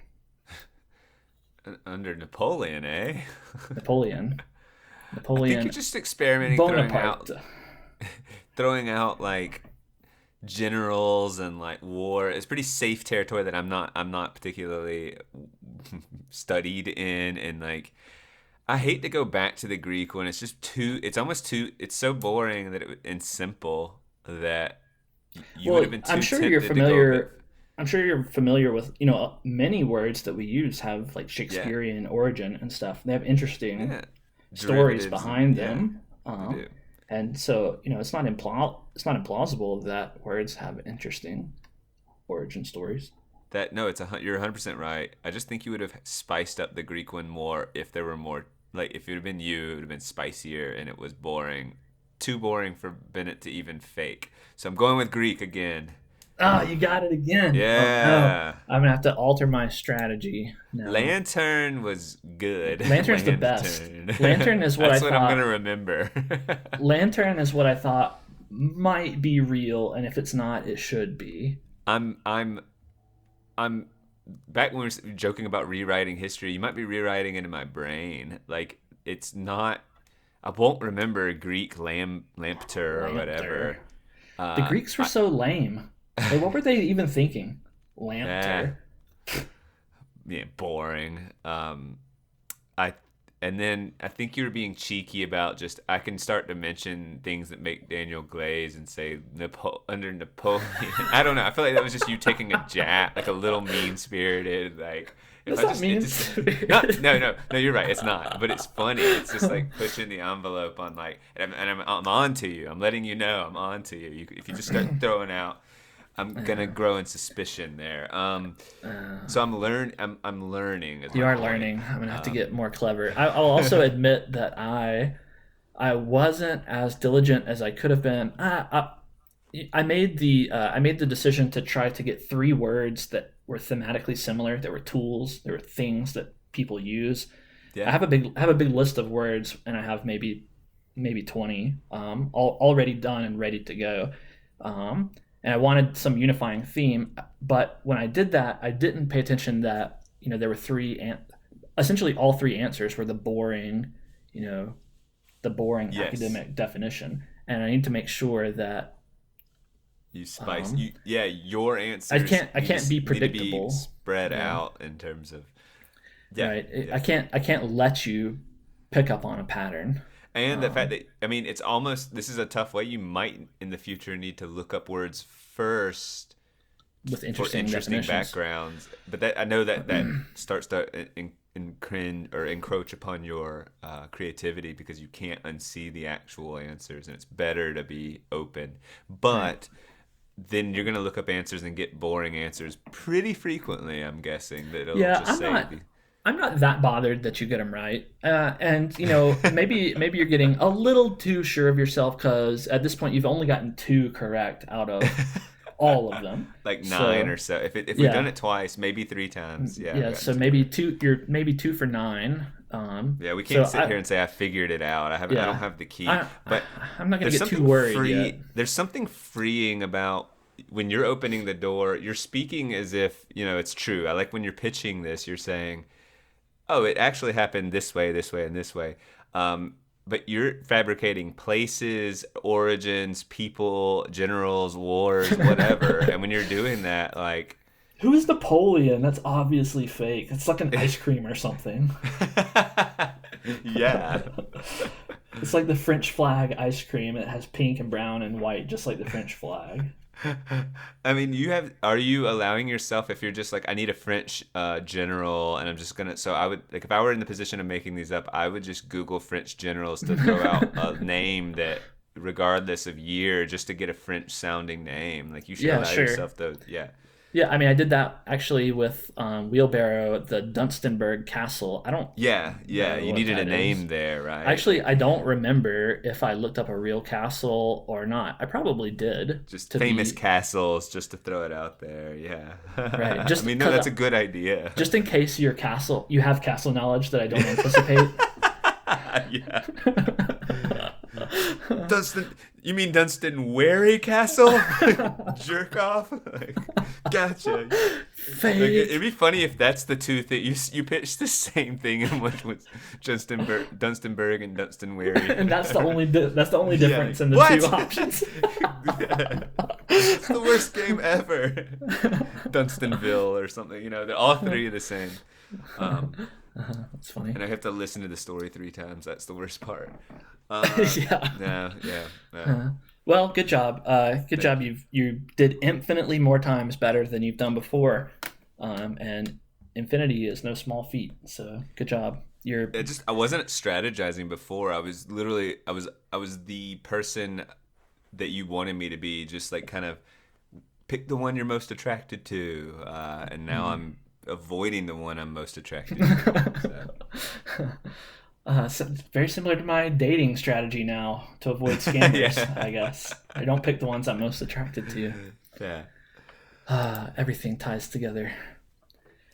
Under Napoleon, eh? Napoleon. I think you're just experimenting, throwing out like generals and like war. It's pretty safe territory that I'm not particularly studied in, and like. I hate to go back to the Greek one. It's just it's so boring and simple that you would have been too tempted to go. I'm sure you're familiar with, many words that we use have like Shakespearean origin and stuff. They have interesting stories behind them. And so, it's not implausible that words have interesting origin stories. You're 100% right. I just think you would have spiced up the Greek one more if there were more. Like, if it would have been it would have been spicier, and it was boring. Too boring for Bennett to even fake. So I'm going with Greek again. Oh, you got it again. Yeah. Oh, no. I'm going to have to alter my strategy now. Lantern was good. Lantern's the best. Lantern is what That's what I'm going to remember. Lantern is what I thought might be real, and if it's not, it should be. I'm back when we were joking about rewriting history, you might be rewriting it in my brain. Like, it's not. I won't remember Greek lampter or whatever. The Greeks were so lame. Like, what were they even thinking? Lampter. Yeah, boring. And then I think you were being cheeky about I can start to mention things that make Daniel glaze and say under Napoleon. I don't know. I feel like that was just you taking a jab, like a little mean-spirited, like. That's not mean-spirited. No, you're right. It's not, but it's funny. It's just like pushing the envelope on like, and I'm on to you. I'm letting you know I'm on to you. If you just start throwing out. I'm gonna grow in suspicion there. So I'm learning. You are learning. I'm gonna have to get more clever. I'll also admit that I wasn't as diligent as I could have been. I made the decision to try to get 3 words that were thematically similar. That were tools. There were things that people use. Yeah. I have a big list of words, and I have maybe 20 already done and ready to go. And I wanted some unifying theme, but when I did that, I didn't pay attention that there were 3 essentially all 3 answers were the boring academic definition, and I need to make sure that you spice your answers. I can't be predictable. Need to be spread out in terms of right. I can't let you pick up on a pattern. And the fact that, it's almost, this is a tough way. You might in the future need to look up words first with interesting backgrounds. But I know that starts to encroach upon your creativity, because you can't unsee the actual answers, and it's better to be open. But then you're going to look up answers and get boring answers pretty frequently, I'm guessing. That it'll just I'm not that bothered that you get them right, and maybe you're getting a little too sure of yourself, because at this point you've only gotten 2 correct out of all of them. Like 9 So, or so. If we've yeah. done it twice, maybe 3 times. Yeah, Yeah, we so got maybe together. two. You're maybe 2 for 9. Yeah, we So can't sit here and say I figured it out. I don't yeah, have the key. I But I'm not gonna there's get too something worried yet. free. There's something freeing about when you're opening the door. You're speaking as if it's true. I like when you're pitching this. You're saying, "Oh, it actually happened this way, and this way." But you're fabricating places, origins, people, generals, wars, whatever. And when you're doing that, like, Who is Napoleon? That's obviously fake. It's like an ice cream or something. yeah. It's like the French flag ice cream. It has pink and brown and white, just like the French flag. I mean, are you allowing yourself, if you're just like, I need a French general and I'm just gonna, so I would, like, if I were in the position of making these up, I would just Google French generals to throw out a name that, regardless of year, just to get a French sounding name. Like, you should Yeah, allow sure. yourself to, yeah. Yeah, I mean, I did that actually with Wheelbarrow, the Dunstanburgh Castle. I don't Yeah, yeah. know You what needed a that is. name there, right? Actually, I don't remember if I looked up a real castle or not. I probably did. Just To famous be castles, just to throw it out there. Yeah. right, I just mean, no, that's a good idea. just in case you have castle knowledge that I don't anticipate. yeah. Dunstan, you mean Dunstan Wary Castle? Jerk off. Like, gotcha. Like, Fake. it'd be funny if that's the two things you pitched the same thing in what was Dunstanburg and Dunstan Wary. And that's the only difference in the What? two options. Yeah. It's the worst game ever. Dunstanville or something. All three are the same. That's funny. And I have to listen to the story 3 times. That's the worst part. Yeah. No, yeah. Well, good job. Good job. You did infinitely more times better than you've done before, and infinity is no small feat. So good job. I wasn't strategizing before. I was literally I was the person that you wanted me to be. Just like kind of pick the one you're most attracted to, and now I'm avoiding the one I'm most attracted to. So it's very similar to my dating strategy now to avoid scammers. Yeah. I guess I don't pick the ones I'm most attracted to. Yeah. Everything ties together.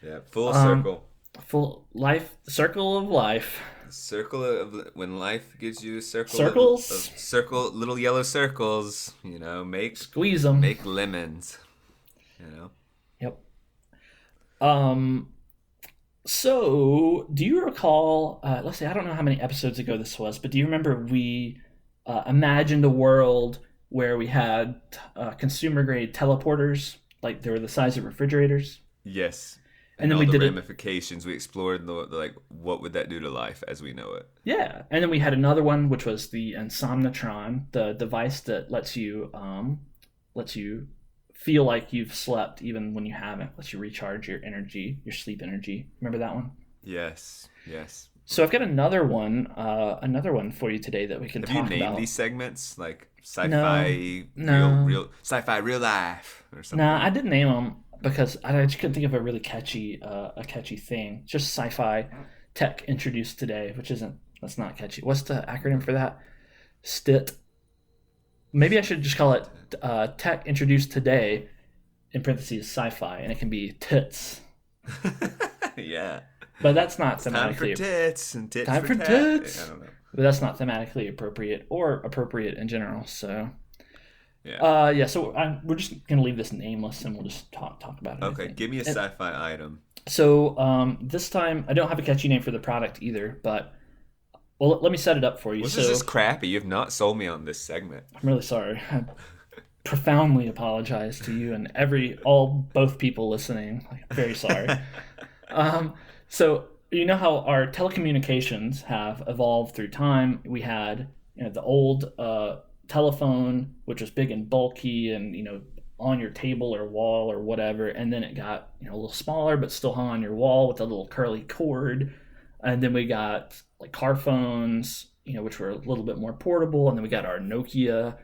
Yeah. Full circle. Full life, circle of life. Circle of when life gives you a circle Circles? of little yellow circles. Squeeze them. Make lemons. Yep. So, do you recall, let's say, I don't know how many episodes ago this was, but do you remember we imagined a world where we had consumer-grade teleporters, like they were the size of refrigerators? Yes. And then all we the did ramifications. We explored like, what would that do to life as we know it? Yeah. And then we had another one, which was the Insomnitron, the device that lets you feel like you've slept even when you haven't. Lets you recharge your energy, your sleep energy. Remember that one? Yes. So I've got another one for you today that we can Have talk you named about. these segments like sci-fi, No. real sci-fi, real life, or something? Nah, I didn't name them because I just couldn't think of a really catchy thing. Just sci-fi tech introduced today, that's not catchy. What's the acronym for that? STIT. Maybe I should just call it tech introduced today, in parentheses sci-fi, and it can be tits. Yeah. But that's not Time for thematically tits and tits Time for tat. tits. I don't know. but that's not thematically appropriate or appropriate in general. So Yeah. So we're just gonna leave this nameless, and we'll just talk about it. Okay. Give me a sci-fi item. So this time I don't have a catchy name for the product either, but well, let me set it up for you. This is just crappy. You have not sold me on this segment. I'm really sorry. I profoundly apologize to you and both people listening. I'm very sorry. So you know how our telecommunications have evolved through time. We had the old telephone, which was big and bulky, and on your table or wall or whatever, and then it got a little smaller but still hung on your wall with a little curly cord. And then we got like car phones, which were a little bit more portable, and then we got our Nokia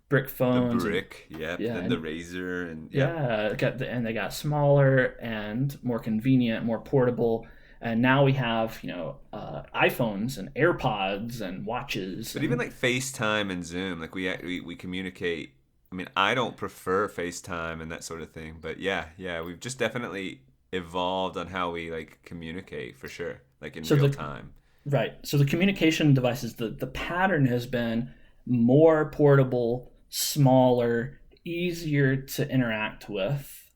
brick phones. The brick, and the razor, and they got smaller and more convenient, more portable. And now we have iPhones and AirPods and watches. But even like FaceTime and Zoom, like we communicate I mean, I don't prefer FaceTime and that sort of thing, but yeah, we've just definitely evolved on how we like communicate for sure, like in So real the time. right. So the communication devices, the pattern has been more portable, smaller, easier to interact with.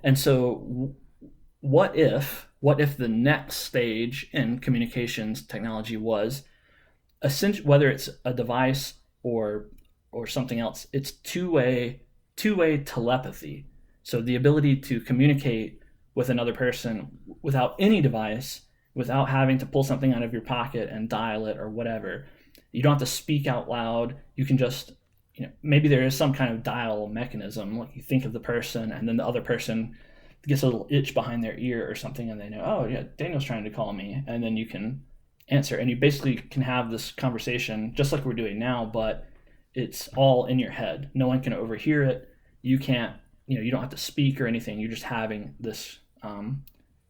And so what if the next stage in communications technology was essentially, whether it's a device or something else, it's two-way telepathy. So the ability to communicate with another person without any device, without having to pull something out of your pocket and dial it or whatever. You don't have to speak out loud. You can just, maybe there is some kind of dial mechanism. Like you think of the person, and then the other person gets a little itch behind their ear or something, and they know, oh yeah, Daniel's trying to call me, and then you can answer, and you basically can have this conversation just like we're doing now, but it's all in your head. No one can overhear it. You can't, you don't have to speak or anything. You're just having this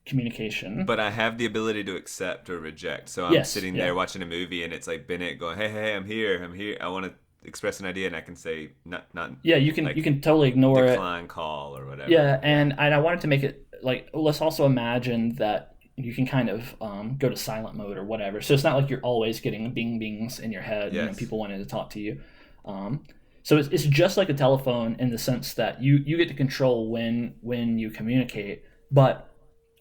communication. But I have the ability to accept or reject. So I'm Yes, sitting yeah, there watching a movie, and it's like Bennett going, "Hey, I'm here. I want to express an idea," and I can say, not yeah. You like can totally ignore it. decline call or whatever. Yeah, Yeah. and I wanted to make it like, let's also imagine that you can kind of go to silent mode or whatever. So it's not like you're always getting bing bings in your head, Yes. people wanting to talk to you. Um, so it's just like a telephone in the sense that you get to control when you communicate, but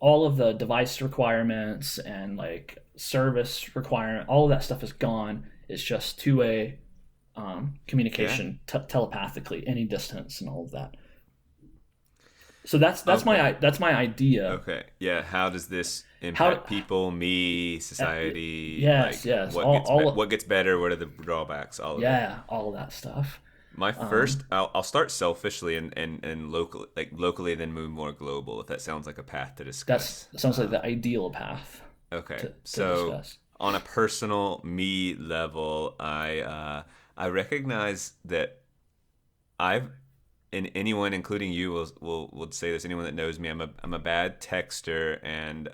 all of the device requirements and like service requirement, all of that stuff is gone. It's just two-way Yeah. communication telepathically, any distance, and all of that. So that's Okay. my idea. Okay. Yeah. How does this How? impact people, me, society? Yes, Like, yes, all what gets better? What are the drawbacks? All of it. yeah, all of that stuff. My Um, first, I'll start selfishly and locally, then move more global. If that sounds like a path to discuss. that sounds like the ideal path Okay, to so discuss. on a personal me level, I recognize that I've and anyone, including you, will say this. Anyone that knows me, I'm a bad texter, and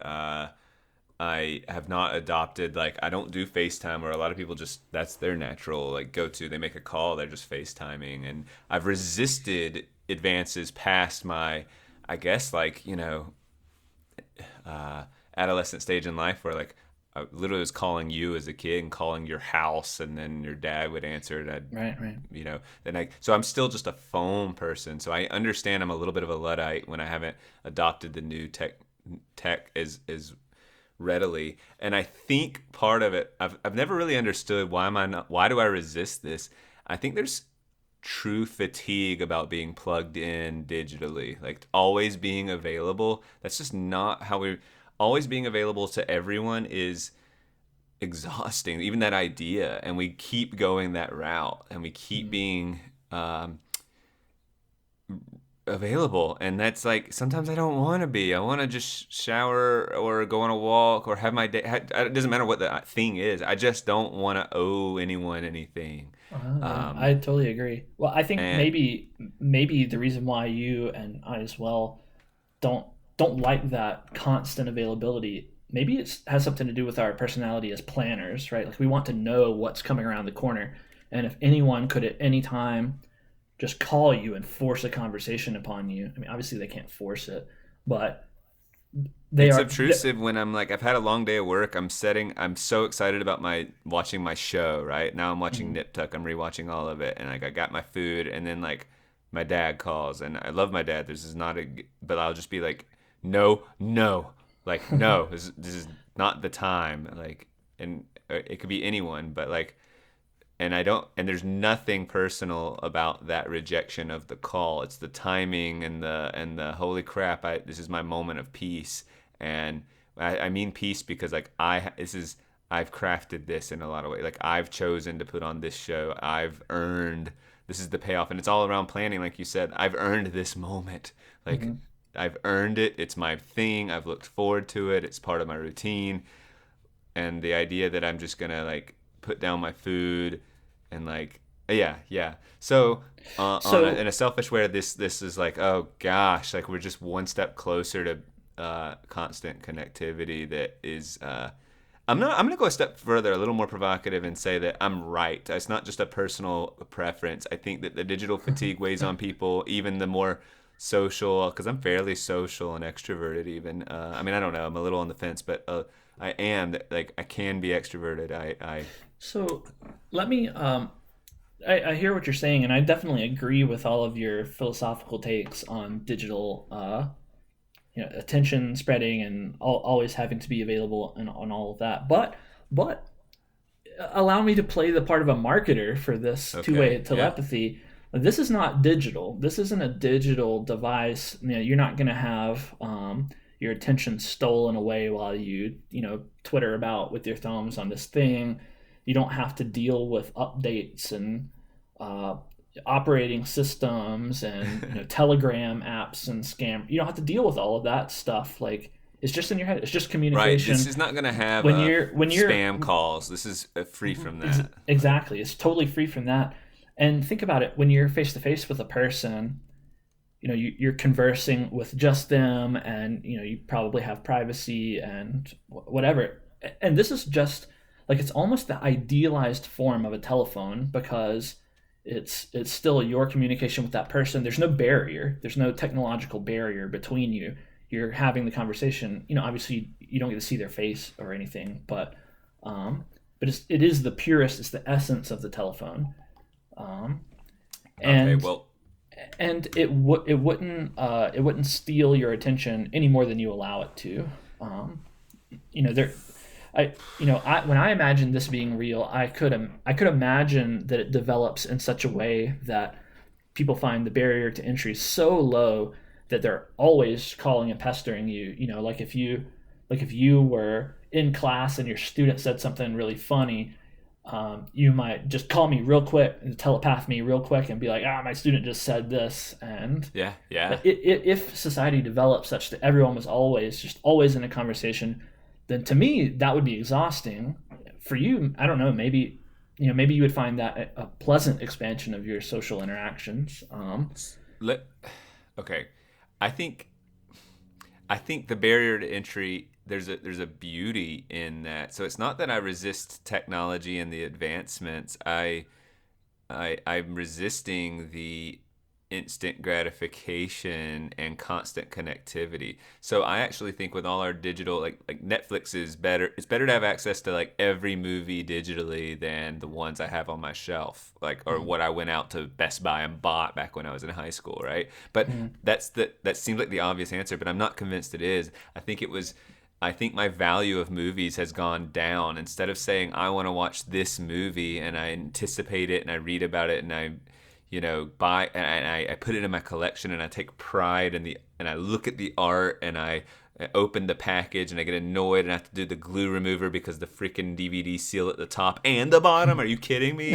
I have not adopted, like, I don't do FaceTime, or a lot of people just that's their natural like go to. They make a call, they're just FaceTiming, and I've resisted advances past my, I guess, like, uh, adolescent stage in life where like I literally was calling you as a kid and calling your house, and then your dad would answer it. Right, right. Then so I'm still just a phone person. So I understand I'm a little bit of a luddite when I haven't adopted the new tech as readily. And I think part of it, I've never really understood why do I resist this? I think there's true fatigue about being plugged in digitally, like always being available. That's just not how we always being available to everyone is exhausting, even that idea. And we keep going that route, and we keep Mhm. being available, and that's like sometimes I don't want to be. I want to just shower or go on a walk or have my day. It doesn't matter what the thing is. I just don't want to owe anyone anything. Yeah, I totally agree. Well, I think And maybe the reason why you and I as well don't don't like that constant availability. Maybe it has something to do with our personality as planners, right? Like we want to know what's coming around the corner, and if anyone could at any time just call you and force a conversation upon you. I mean, obviously they can't force it, but they it's are. obtrusive when I'm like, I've had a long day of work. I'm so excited about my watching my show. Right now, I'm watching Mhm. Nip Tuck. I'm rewatching all of it, and like I got my food, and then like my dad calls, and I love my dad. This is not but I'll just be like, no, no, like no, this is not the time. Like, and it could be anyone, but like, and I don't, and there's nothing personal about that rejection of the call. It's the timing and the holy crap, this is my moment of peace. And I mean peace because like I've crafted this in a lot of ways. Like I've chosen to put on this show. I've earned, this is the payoff, and it's all around planning. Like you said, I've earned this moment. Like Mhm. I've earned it. It's my thing. I've looked forward to it. It's part of my routine. And the idea that I'm just gonna like put down my food and like, yeah. So in So a selfish way, this is like, oh gosh, like we're just one step closer to constant connectivity that is I'm gonna go a step further, a little more provocative, and say that I'm right. It's not just a personal preference. I think that the digital fatigue weighs on people, even the more social, because I'm fairly social and extroverted. Even I mean, I don't know. I'm a little on the fence, but I am like I can be extroverted. I So let me. I hear what you're saying, and I definitely agree with all of your philosophical takes on digital, attention spreading and always having to be available and on all of that. But allow me to play the part of a marketer for this two-way okay, yeah, telepathy. This is not digital. This isn't a digital device. You're not going to have your attention stolen away while you Twitter about with your thumbs on this thing. You don't have to deal with updates and uh, operating systems and Telegram apps and scam. You don't have to deal with all of that stuff. Like it's just in your head. It's just right. communication. This is not gonna have When you're spam calls. This is free from that. exactly, it's totally free from that. And think about it: when you're face to face with a person, you're conversing with just them, and you probably have privacy and whatever. And this is just like it's almost the idealized form of a telephone because it's still your communication with that person. There's no barrier. There's no technological barrier between you. You're having the conversation. Obviously you don't get to see their face or anything, but it is the purest. It's the essence of the telephone. Um, Okay, and well, it wouldn't steal your attention any more than you allow it to. There when I imagine this being real, I could imagine that it develops in such a way that people find the barrier to entry so low that they're always calling and pestering you. Like if you were in class and your student said something really funny, you might just call me real quick and telepath me real quick and be like, my student just said this. And yeah, yeah. if society develops such that everyone was always in a conversation, then to me that would be exhausting. For you, I don't know, maybe you would find that a pleasant expansion of your social interactions. Let okay. I think I think the barrier to entry there's a beauty in that. So it's not that I resist technology and the advancements. I'm resisting the instant gratification and constant connectivity. So I actually think with all our digital like Netflix is better. It's better to have access to like every movie digitally than the ones I have on my shelf, like or what I went out to Best Buy and bought back when I was in high school, right? But that seems like the obvious answer, but I'm not convinced it is. I think my value of movies has gone down. Instead of saying I want to watch this movie and I anticipate it and I read about it and I buy and I put it in my collection and I take pride in the and I look at the art and I open the package and I get annoyed and I have to do the glue remover because the freaking DVD seal at the top and the bottom. Are you kidding me?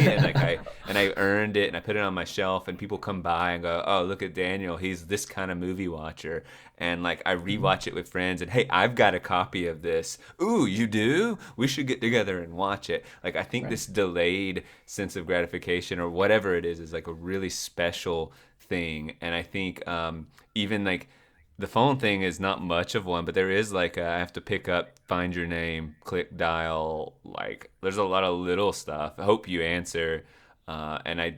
And I earned it and I put it on my shelf and people come by and go, oh, look at Daniel, he's this kind of movie watcher. And like I rewatch it with friends and hey, I've got a copy of this. Ooh, you do? We should get together and watch it. Like I think this delayed sense of gratification or whatever it is like a really special thing. And I think even like the phone thing is not much of one, but there is like I have to pick up, find your name, click dial. Like there's a lot of little stuff. I hope you answer, and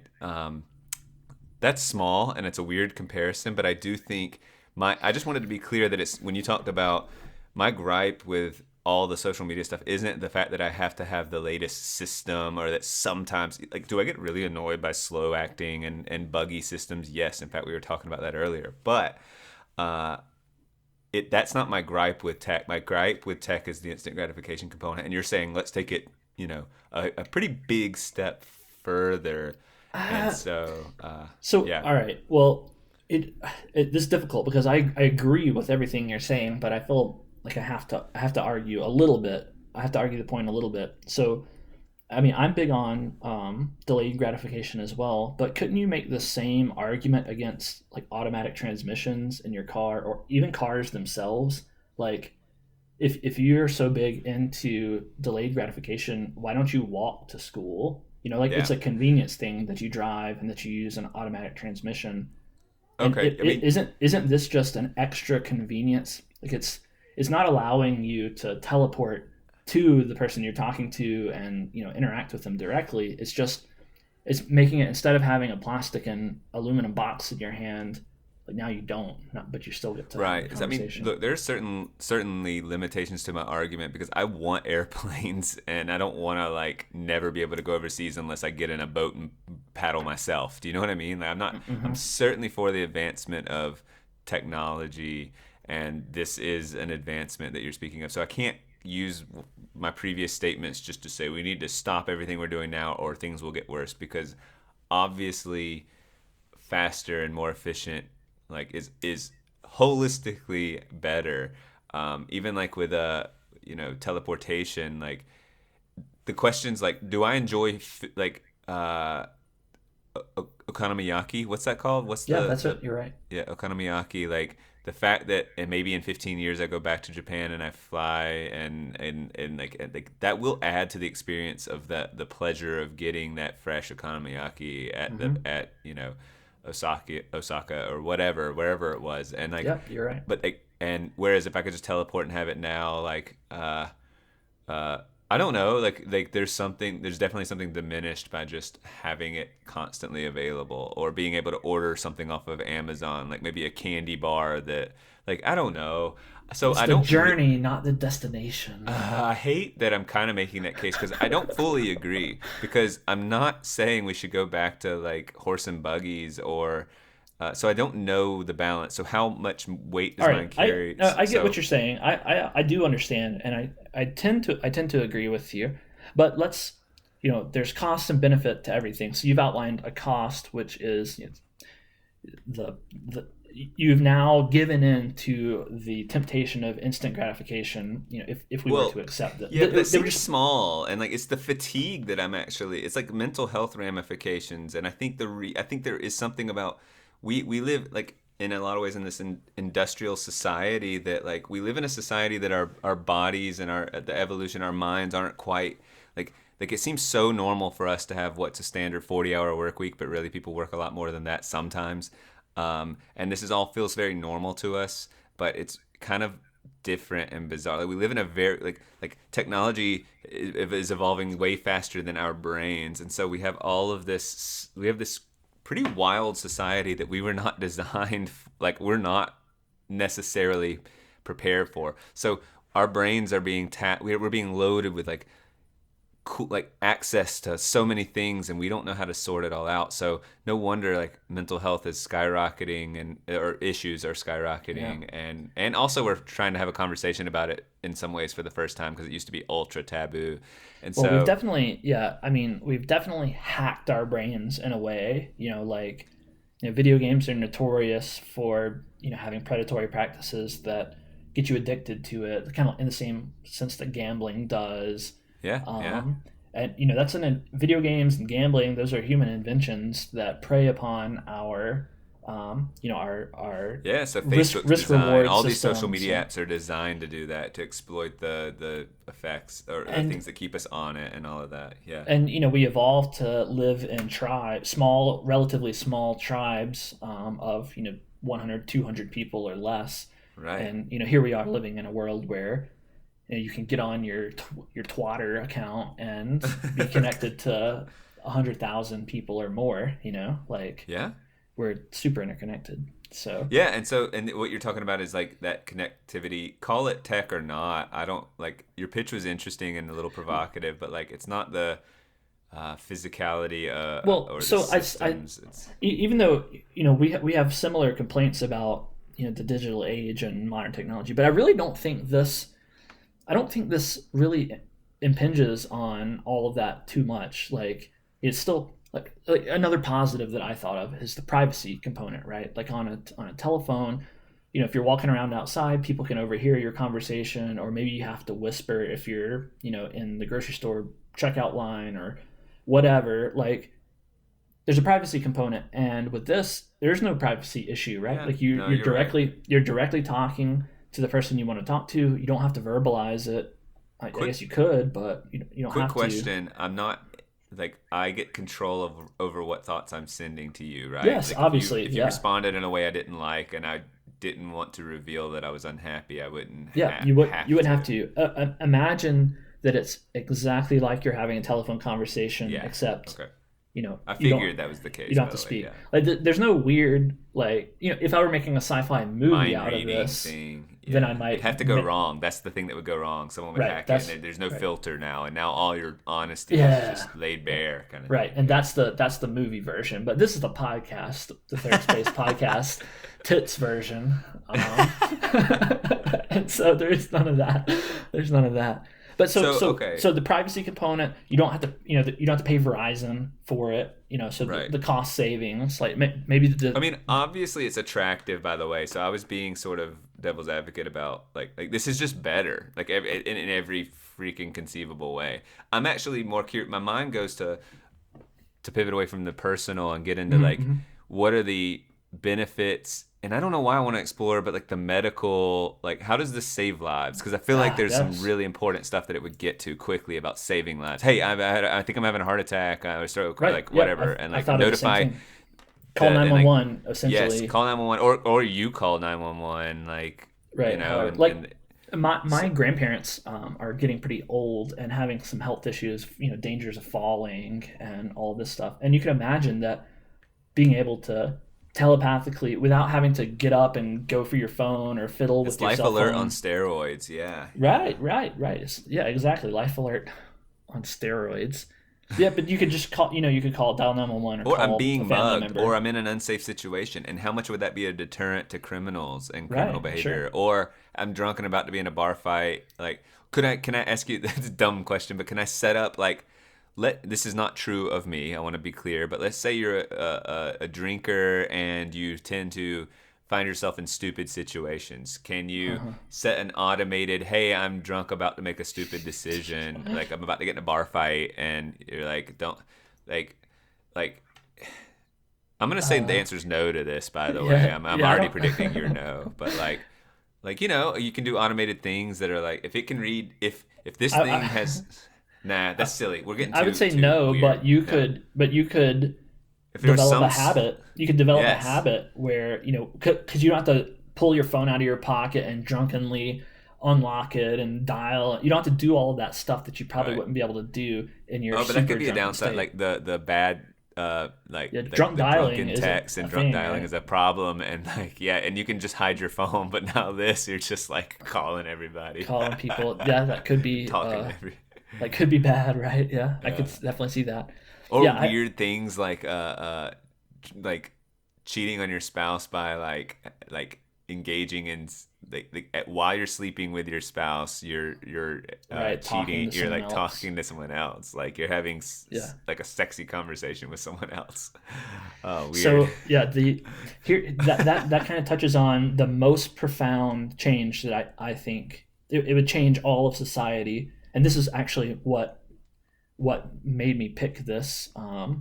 that's small and it's a weird comparison, but I do think I just wanted to be clear that it's when you talked about my gripe with all the social media stuff isn't the fact that I have to have the latest system or that sometimes like do I get really annoyed by slow acting and buggy systems? Yes, in fact we were talking about that earlier, but that's not my gripe with tech. My gripe with tech is the instant gratification component. And you're saying let's take it, a pretty big step further. And yeah. All right. Well, this is difficult because I agree with everything you're saying, but I feel like I have to argue a little bit. I have to argue the point a little bit. So I mean, I'm big on delayed gratification as well, but couldn't you make the same argument against like automatic transmissions in your car or even cars themselves? Like, if you're so big into delayed gratification, why don't you walk to school? It's a convenience thing that you drive and that you use an automatic transmission. And Okay. isn't this just an extra convenience? Like it's not allowing you to teleport to the person you're talking to and interact with them directly. It's making it, instead of having a plastic and aluminum box in your hand, like now you don't, but you still get to have Right. the 'Cause, I mean, conversation. look, there's certainly limitations to my argument because I want airplanes and I don't want to like never be able to go overseas unless I get in a boat and paddle myself. Do you know what I mean? Like, I'm certainly for the advancement of technology, and this is an advancement that you're speaking of. So I can't use my previous statements just to say we need to stop everything we're doing now or things will get worse, because obviously faster and more efficient like is holistically better. Even like with teleportation, like the questions like, do I enjoy okonomiyaki? What's that called? What's Yeah, the that's it. You're right. yeah, okonomiyaki? Like the fact that and maybe in 15 years I go back to Japan and I fly and like that will add to the experience of the pleasure of getting that fresh okonomiyaki at the at Osaka or wherever it was, and like, Yep, you're right. but like, and whereas if I could just teleport and have it now, like, I don't know, like there's definitely something diminished by just having it constantly available or being able to order something off of Amazon, like maybe a candy bar that, like, I don't know. So It's I the don't. journey, not the destination. I hate that I'm kind of making that case because I don't fully agree. Because I'm not saying we should go back to like horse and buggies or. So I don't know the balance. So how much weight does All mine right, carry? I get So what you're saying. I do understand, and I tend to agree with you. But let's, there's cost and benefit to everything. So you've outlined a cost, which is, the you've now given in to the temptation of instant gratification. If we were well, to accept that, yeah, but it they were seems just small, and like it's the fatigue that it's like mental health ramifications, and I think I think there is something about we live like in a lot of ways in this industrial society that like we live in a society that our bodies and the evolution, our minds aren't quite like it seems so normal for us to have what's a standard 40-hour work week, but really people work a lot more than that sometimes. And this is all feels very normal to us, but it's kind of different and bizarre. Like we live in a very like technology is evolving way faster than our brains, and so we have all of this. We have this pretty wild society that we were not designed. Like we're not necessarily prepared for. So our brains are being we're being loaded with like cool like access to so many things, and we don't know how to sort it all out. So no wonder like mental health is skyrocketing and or issues are yeah. skyrocketing, and also we're trying to have a conversation about it in some ways for the first time because it used to be ultra taboo. And Well, we've so definitely, yeah. I mean, we've definitely hacked our brains in a way. Like, video games are notorious for having predatory practices that get you addicted to it, kind of in the same sense that gambling does. yeah. And that's video games and gambling. Those are human inventions that prey upon our Yeah, so Facebook's risk design, reward all these social systems. media apps are designed to do that, to exploit the effects or the And things that keep us on it and all of that. Yeah. and we evolved to live in relatively small tribes of 100, 200 people or less. Right. And here we are living in a world where you can get on your Twitter account and be connected to 100,000 people or more. Like, Yeah. we're super interconnected. So Yeah, and what you're talking about is like that connectivity, call it tech or not. I don't like your pitch was interesting and a little provocative, but like it's not the physicality well, or the so systems. even though we have similar complaints about the digital age and modern technology, but I don't think this really impinges on all of that too much. Like, it's still like another positive that I thought of is the privacy component, right? Like on a telephone, if you're walking around outside, people can overhear your conversation, or maybe you have to whisper if you're in the grocery store checkout line or whatever. Like, there's a privacy component, and with this, there's no privacy issue, right? Yeah. Like No, you're right. you're directly talking to the person you want to talk to. You don't have to verbalize it. I Quick guess you could, but you don't quick have to. question. I'm not like I get control over what thoughts I'm sending to you, right? Yes, Like obviously, if you yeah, responded in a way I didn't like and I didn't want to reveal that I was unhappy, I wouldn't yeah. You have wouldn't have to. to. Imagine that it's exactly like you're having a telephone conversation, Yeah. except Okay. you I don't figured that was the case. you don't By have to the way, speak. yeah. Like there's no weird, like, if I were making a sci-fi movie Mind out of reading this, thing. then I Yeah. It'd might have to go wrong. That's the thing that would go wrong. Someone would right. hack it, and That's there's no right. filter now, and now all your honesty is Yeah. just laid bare, kind of Right, thing. and Yeah. that's the movie version, but this is the podcast, the Third Space podcast, tits version, and so there's none of that. There's none of that. But So okay. so the privacy component, you don't have to you don't have to pay Verizon for it. So Right. the cost savings, like maybe I mean, obviously it's attractive, by the way. So I was being sort of devil's advocate about like this is just better, like in every freaking conceivable way. I'm actually more curious. My mind goes to pivot away from the personal and get into like what are the benefits. And I don't know why I want to explore, but like the medical, like how does this save lives? Because I feel like there's some really important stuff that it would get to quickly about saving lives. Hey, I think I'm having a heart attack, or stroke, or like whatever, and like notify. Call 911 essentially. Yes, call 911, or you call 911, like right. and my grandparents are getting pretty old and having some health issues, dangers of falling and all this stuff. And you can imagine that being able to telepathically, without having to get up and go for your phone or fiddle with your life cell alert phone. on steroids. Yeah. Right. Yeah, exactly. Life alert on steroids. Yeah, but you could just call, you could call dial 911 or call I'm being a family mugged, member. or I'm in an unsafe situation. And how much would that be a deterrent to criminals and criminal behavior? Sure. Or I'm drunk and about to be in a bar fight. Like, can I ask you, that's a dumb question, but can I set up like, this is not true of me, I want to be clear, but let's say you're a drinker and you tend to find yourself in stupid situations. Can you set an automated, hey, I'm drunk about to make a stupid decision, like I'm about to get in a bar fight, and you're like, don't, like I'm gonna say the answer's no to this, by the way. I'm already predicting your no, but like you can do automated things that are like, if it can read, if this thing has. Nah, that's silly. We're getting too, I would say too no, weird. but you could if there was develop some a habit. You could develop Yes. a habit where, because you don't have to pull your phone out of your pocket and drunkenly unlock it and dial. You don't have to do all of that stuff that you probably Right. wouldn't be able to do in your but super that could be a drunken downside, state. like the bad drunk the dialing drunken is text a and drunk thing, dialing right? is a problem, and like and you can just hide your phone, but now this, you're just like calling everybody, Calling people. Yeah, that could be talking to every that could be bad, right? Yeah, I could definitely see that. or Yeah, weird things like cheating on your spouse by like engaging in while you're sleeping with your spouse, you're Right, talking cheating, to you're like someone else. talking to someone else, like you're having Yeah. like a sexy conversation with someone else. Oh, weird. So yeah, that kind of touches on the most profound change that I think it would change all of society, and this is actually what made me pick this,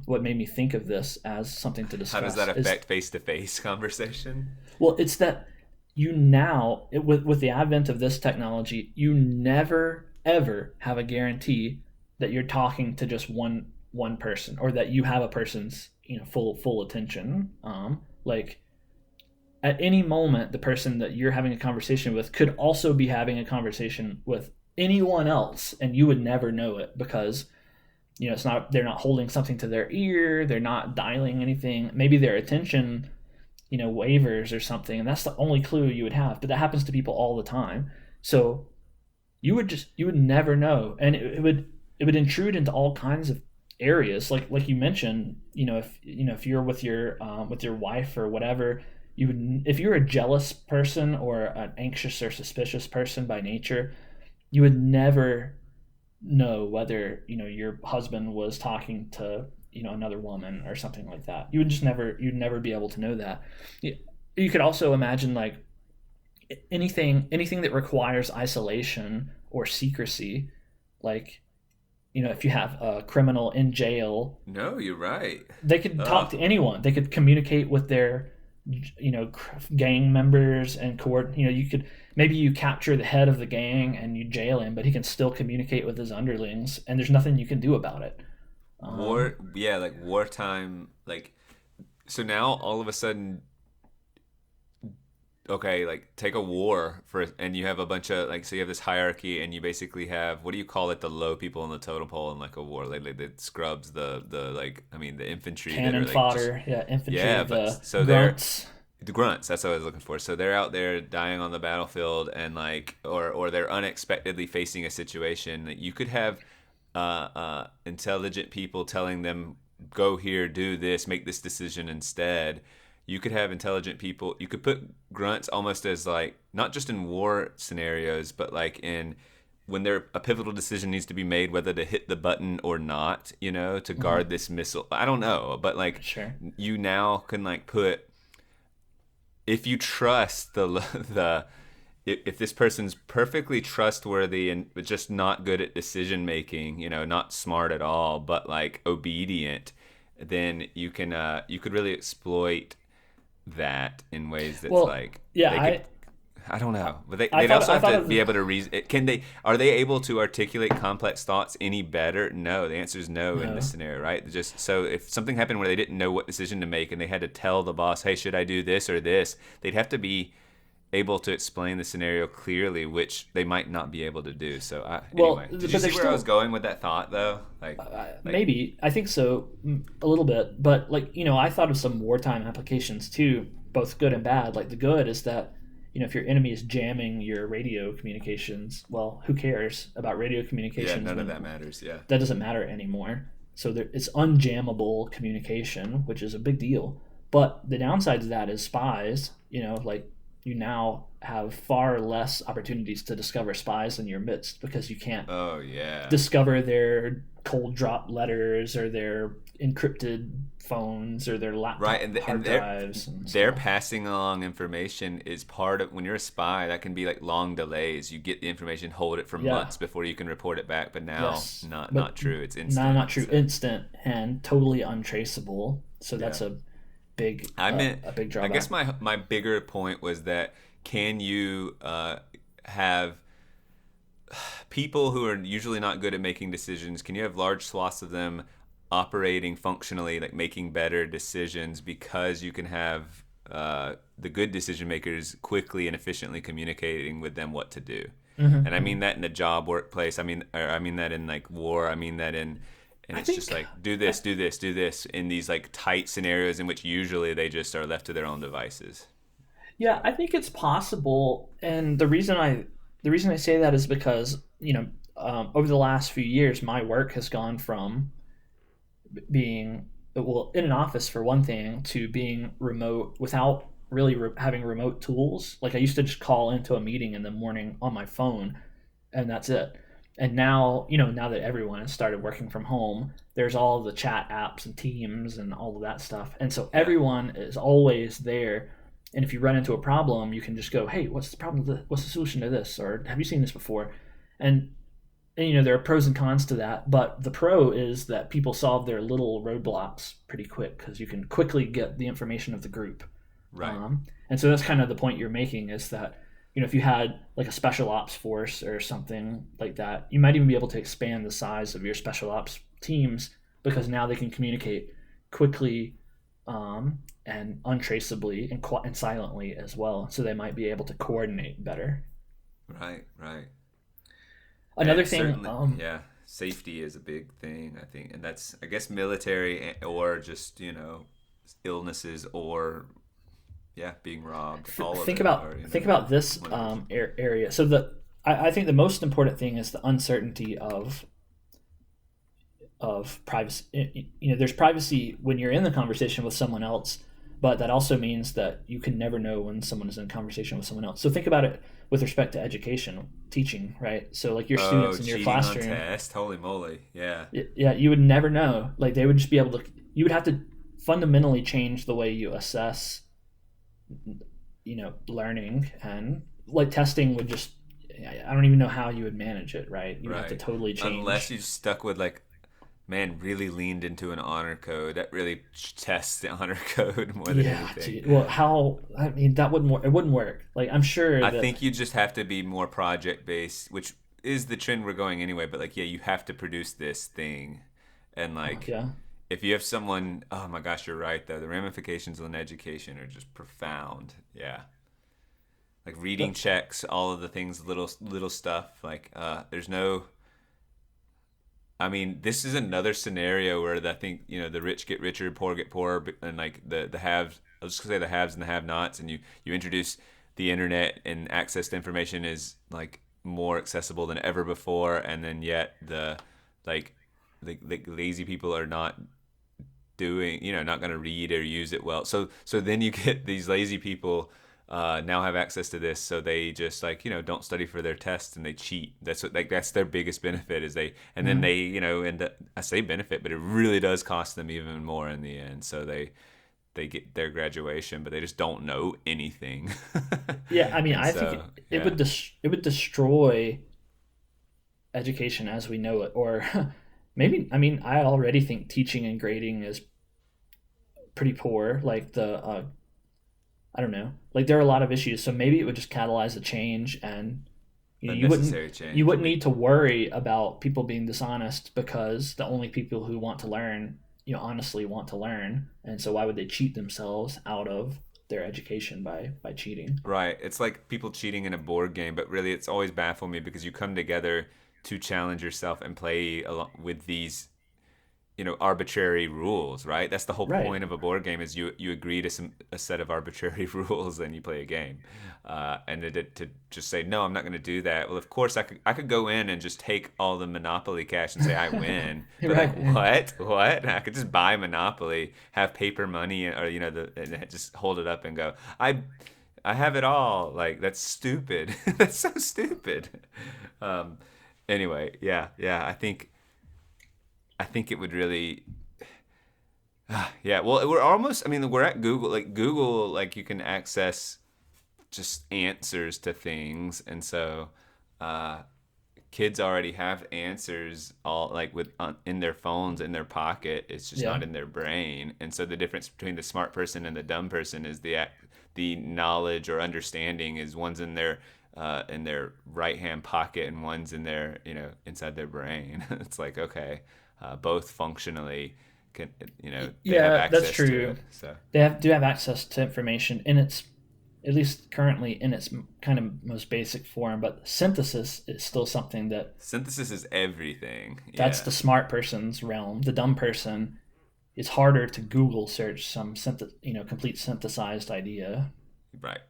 what made me think of this as something to discuss. How does that affect face-to-face conversation? Well, it's that with the advent of this technology, you never ever have a guarantee that you're talking to just one person, or that you have a person's full attention. Like at any moment, the person that you're having a conversation with could also be having a conversation with anyone else, and you would never know it, because they're not holding something to their ear, they're not dialing anything. Maybe their attention wavers or something, and that's the only clue you would have. But that happens to people all the time, so you would never know, and it would intrude into all kinds of areas, like you mentioned. If you're with your wife or whatever, if you're a jealous person or an anxious or suspicious person by nature, you would never know whether your husband was talking to another woman or something like that. You'd never be able to know that. You could also imagine like anything that requires isolation or secrecy, like if you have a criminal in jail. No, you're right. They could talk to anyone. They could communicate with their gang members and maybe you capture the head of the gang and you jail him, but he can still communicate with his underlings, and there's nothing you can do about it. Like wartime, like, so now all of a sudden okay, like take a war and you have a bunch of like, so you have this hierarchy, and you basically have, what do you call it, the low people in the totem pole in like a war, like the scrubs, the like, I mean, the infantry that are Cannon like just, fodder, yeah, infantry, yeah, but the so they're grunts. the grunts. That's what I was looking for. So they're out there dying on the battlefield, and like, or they're unexpectedly facing a situation that you could have intelligent people telling them, go here, do this, make this decision instead. You could have intelligent people. You could put grunts almost as like, not just in war scenarios, but like in when there a pivotal decision needs to be made, whether to hit the button or not, to Hmm. guard this missile. I don't know, but like Sure. you now can like put, if you trust the if this person's perfectly trustworthy and but just not good at decision making, not smart at all, but like obedient, then you could really exploit that in ways that's Well, like yeah, they could. I don't know, but I they'd thought also I have thought to of be able to reason. Are they able to articulate complex thoughts any better? No, the answer is no in this no. scenario, right? Just so if something happened where they didn't know what decision to make and they had to tell the boss, hey, should I do this or this? They'd have to be able to explain the scenario clearly, which they might not be able to do. So Well, anyway, did you but see there's where I was still going with that thought though? Like maybe I think so, a little bit, but like I thought of some wartime applications too, both good and bad. Like the good is that if your enemy is jamming your radio communications, well, who cares about radio yeah, communications none of when that matters. Yeah, that doesn't matter anymore? So it's unjammable communication, which is a big deal. But the downside to that is spies. Like you now have far less opportunities to discover spies in your midst because you can't oh yeah. discover their cold drop letters or their encrypted phones or their Right, laptop and hard drives and they're stuff. passing along information is part of, when you're a spy, that can be like long delays. You get the information, hold it for Yeah. months before you can report it back. But now, Yes. not But true. It's no, instant. not true. So Instant and totally untraceable. So yeah, that's a big I meant. a big I guess drawback. my bigger point was that, can you have people who are usually not good at making decisions? Can you have large swaths of them operating functionally, like making better decisions, because you can have the good decision makers quickly and efficiently communicating with them what to do? And I Hmm. mean that in a job workplace. I mean that in like war. I mean that in, and I it's just think like, do I, this, do this, do this, in these like tight scenarios in which usually they just are left to their own devices. yeah, I think it's possible, and the reason I say that is because over the last few years, my work has gone from being well in an office for one thing to being remote without really having remote tools. Like I used to just call into a meeting in the morning on my phone, and that's it. And now, now that everyone has started working from home, there's all the chat apps and Teams and all of that stuff. And so Yeah. everyone is always there. And if you run into a problem, you can just go, "Hey, what's the problem? What's the solution to this? Or have you seen this before?" And there are pros and cons to that. But the pro is that people solve their little roadblocks pretty quick because you can quickly get the information of the group. Right. And so that's kind of the point you're making is that if you had like a special ops force or something like that, you might even be able to expand the size of your special ops teams because now they can communicate quickly, and untraceably and silently as well. So they might be able to coordinate better. Right. Right. Another thing, Certainly, yeah. Safety is a big thing, I think, and that's, I guess, military, or just illnesses, or yeah, being robbed. All of think it about are think about this one of those. area. So I think the most important thing is the uncertainty of privacy. There's privacy when you're in the conversation with someone else, but that also means that you can never know when someone is in conversation with someone else. So think about it with respect to education, teaching, right? So like your Oh, students in your cheating on classroom, test! Holy moly! Yeah. yeah, you would never know. Like they would just be able to. You would have to fundamentally change the way you assess, learning, and like testing would just. I don't even know how you would manage it, right? You would have to Right. totally Unless change. you stuck with like, man, really leaned into an honor code that really tests the honor code more than Yeah, anything. gee. Well, how? I mean, that wouldn't work. It wouldn't work. Like, I'm sure I that. think you just have to be more project based, which is the trend we're going anyway. But like, yeah, you have to produce this thing, and like, Yeah, if you have someone, oh my gosh, you're right though. The ramifications on education are just profound. Yeah. like reading checks, all of the things, little stuff. Like there's no. I mean, this is another scenario where I think the rich get richer, poor get poorer, and like the haves. I was just gonna say the haves and the have-nots, and you introduce the internet, and access to information is like more accessible than ever before, and then yet like the lazy people are not doing, not going to read or use it well. So then you get these lazy people now have access to this, so they just like don't study for their tests and they cheat. That's their biggest benefit is and then they end up, I say benefit, but it really does cost them even more in the end. So they get their graduation, but they just don't know anything. Yeah, I mean, And I think so it yeah, would it would destroy education as we know it, or maybe, I mean, I already think teaching and grading is pretty poor. Like I don't know, like there are a lot of issues, so maybe it would just catalyze a change, and unnecessary you change. I wouldn't mean, need to worry about people being dishonest because the only people who want to learn, honestly want to learn, and so why would they cheat themselves out of their education by cheating? right. It's like people cheating in a board game, but really it's always baffled me because you come together to challenge yourself and play with these arbitrary rules, right? That's the whole Right. point of a board game is you agree to a set of arbitrary rules and you play a game. And to just say no, I'm not going to do that. Well, of course I could go in and just take all the Monopoly cash and say I win. But like Right. what? I could just buy Monopoly, have paper money, or and just hold it up and go I have it all. Like that's stupid. That's so stupid. Um, anyway, yeah. I think it would really. Yeah, well, we're almost. I mean, we're at Google. Like Google, like you can access just answers to things, and so uh, kids already have answers all like in their phones in their pocket. It's just Yeah. not in their brain, and so the difference between the smart person and the dumb person is the knowledge or understanding is one's in their right hand pocket and one's in their inside their brain. It's like okay, both functionally can they have Yeah, that's access to true. it. So They do have access to information in its, at least currently, in its kind of most basic form, but synthesis is still something synthesis is everything. that's Yeah, the smart person's realm. The dumb person, it's harder to Google search some complete synthesized idea. right.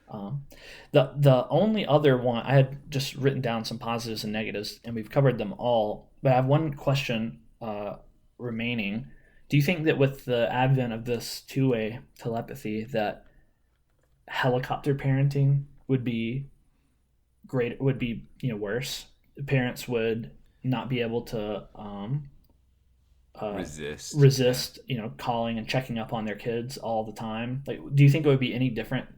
Um, the only other one I had just written down some positives and negatives, and we've covered them all. But I have one question remaining. Do you think that with the advent of this two-way telepathy, that helicopter parenting would be great? Would be worse? Parents would not be able to uh, Resist. Yeah. resist, calling and checking up on their kids all the time. Like, do you think it would be any different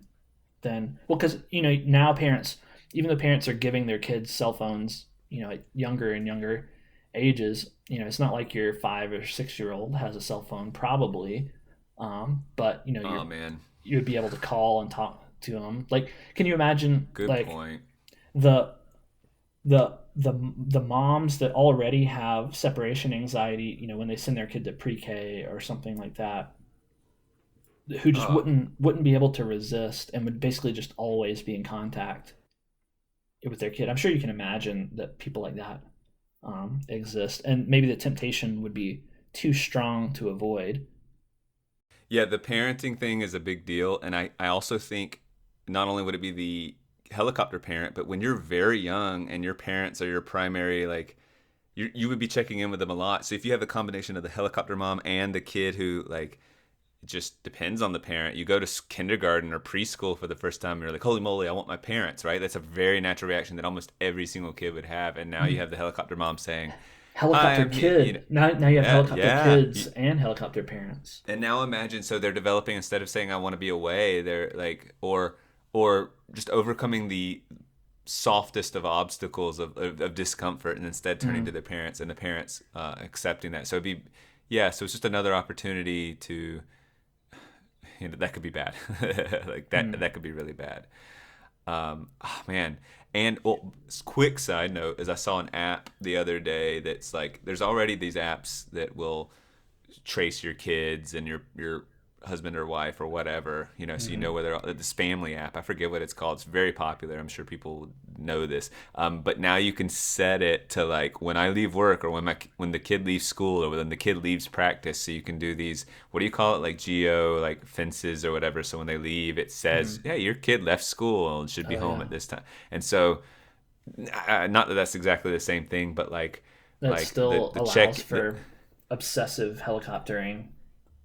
than, well, because now parents, even though parents are giving their kids cell phones, at younger and younger ages, it's not like your 5 or 6 year old has a cell phone probably, but Oh man, you would be able to call and talk to them. Like, can you imagine good like point. the the moms that already have separation anxiety, when they send their kid to pre-K or something like that, who just Oh wouldn't be able to resist and would basically just always be in contact with their kid. I'm sure you can imagine that people like that exist, and maybe the temptation would be too strong to avoid. yeah, the parenting thing is a big deal, and I also think not only would it be the helicopter parent, but when you're very young and your parents are your primary like you would be checking in with them a lot. So if you have the combination of the helicopter mom and the kid who like it just depends on the parent. You go to kindergarten or preschool for the first time, and you're like, holy moly, I want my parents, right? That's a very natural reaction that almost every single kid would have. And now you Mm. have the helicopter mom saying, hi, Helicopter I'm, kid. Now you have yeah, helicopter yeah. kids and helicopter parents. And now imagine, so they're developing, instead of saying, I want to be away, they're like, or just overcoming the softest of obstacles of discomfort and instead turning to Mm. their parents and the parents accepting that. So it'd be, yeah, so it's just another opportunity to that could be bad. Like Mm. that could be really bad. Oh man. And well, quick side note is I saw an app the other day that's like there's already these apps that will trace your kids and your husband or wife or whatever, so you Mm-hmm. know whether this family app, I forget what it's called. It's very popular. I'm sure people know this. But now you can set it to like when I leave work or when the kid leaves school or when the kid leaves practice. So you can do these, what do you call it? Like geo, like fences or whatever. So when they leave, it says, Mm-hmm. yeah, your kid left school and should be Oh home yeah, at this time. And so, not that that's exactly the same thing, but that still the allows check. for obsessive helicoptering.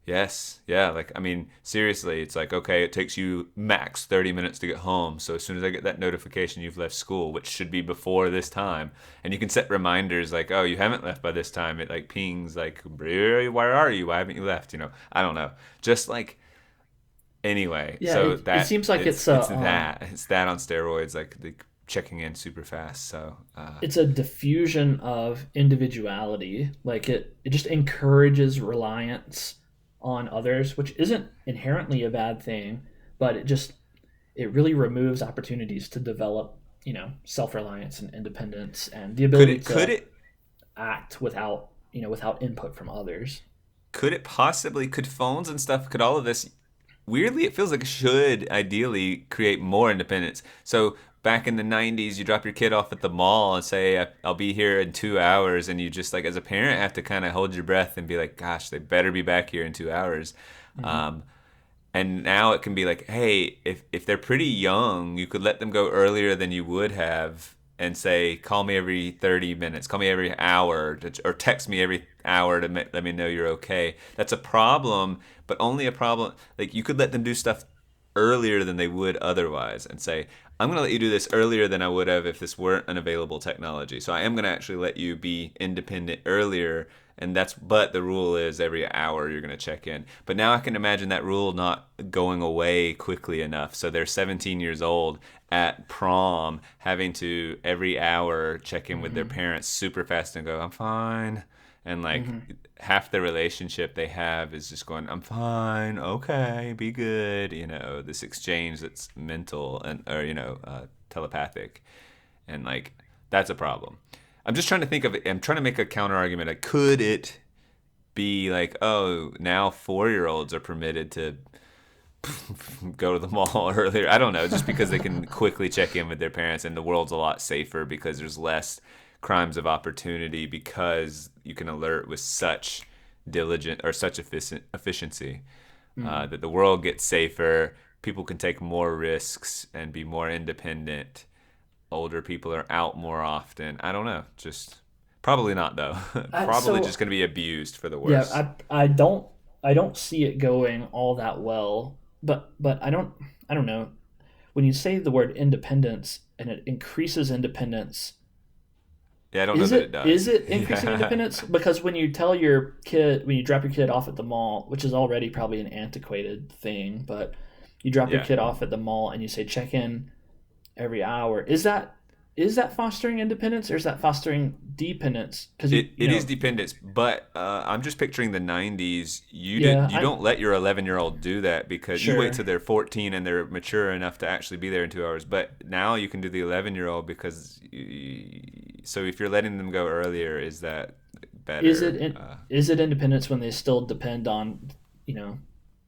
Yes, yeah. Like, I mean, seriously, it's like, okay, it takes you max 30 minutes to get home. So as soon as I get that notification you've left school, which should be before this time, and you can set reminders like, oh, you haven't left by this time. It like pings like, where are you? Why haven't you left? I don't know. Just like, anyway, Yeah, so it that seems like it's that on steroids, like the checking in super fast. So, it's a diffusion of individuality. Like it just encourages reliance on others, which isn't inherently a bad thing, but it really removes opportunities to develop, self-reliance and independence and the could ability it could to it act without input from others. could phones and stuff, could all of this, weirdly it feels like it should ideally create more independence. So back in the 90s, you drop your kid off at the mall and say, I'll be here in 2 hours, and you just like as a parent have to kind of hold your breath and be like, gosh, they better be back here in 2 hours. Mm-hmm. um, and now it can be like, hey, if they're pretty young, you could let them go earlier than you would have and say, call me every 30 minutes, call me every hour, or text me every hour to let me know you're okay. That's a problem, but only a problem. Like, you could let them do stuff earlier than they would otherwise and say, I'm going to let you do this earlier than I would have if this weren't an available technology. So I am going to actually let you be independent earlier. But the rule is every hour you're going to check in. But now I can imagine that rule not going away quickly enough. So they're 17 years old at prom having to every hour check in with their Mm-hmm. parents super fast and go, I'm fine. And like Mm-hmm. half the relationship they have is just going, I'm fine, okay, be good. This exchange that's mental and or telepathic, and like that's a problem. I'm just trying to think of it. I'm trying to make a counter argument. Like, could it be like, oh, now 4-year-olds are permitted to go to the mall earlier? I don't know, just because they can quickly check in with their parents, and the world's a lot safer because there's less crimes of opportunity because you can alert with such diligent or such efficiency, Mm-hmm. that the world gets safer. People can take more risks and be more independent. Older people are out more often. I don't know. Just probably not though. Probably So just going to be abused for the yeah, worse. I don't see it going all that well, but I don't know. When you say the word independence and it increases independence, Yeah, I don't know is that it it is does. it increasing Yeah. independence? Because when you drop your kid off at the mall, which is already probably an antiquated thing, but you drop your Yeah. kid off at the mall and you say check in every hour, is that fostering independence or is that fostering dependence? Because It is dependence, but I'm just picturing the 90s. yeah, You I'm don't let your 11-year-old do that because you wait sure. till they're 14 and they're mature enough to actually be there in 2 hours. But now you can do the 11-year-old because so if you're letting them go earlier, is that Is it better? is it independence when they still depend on you know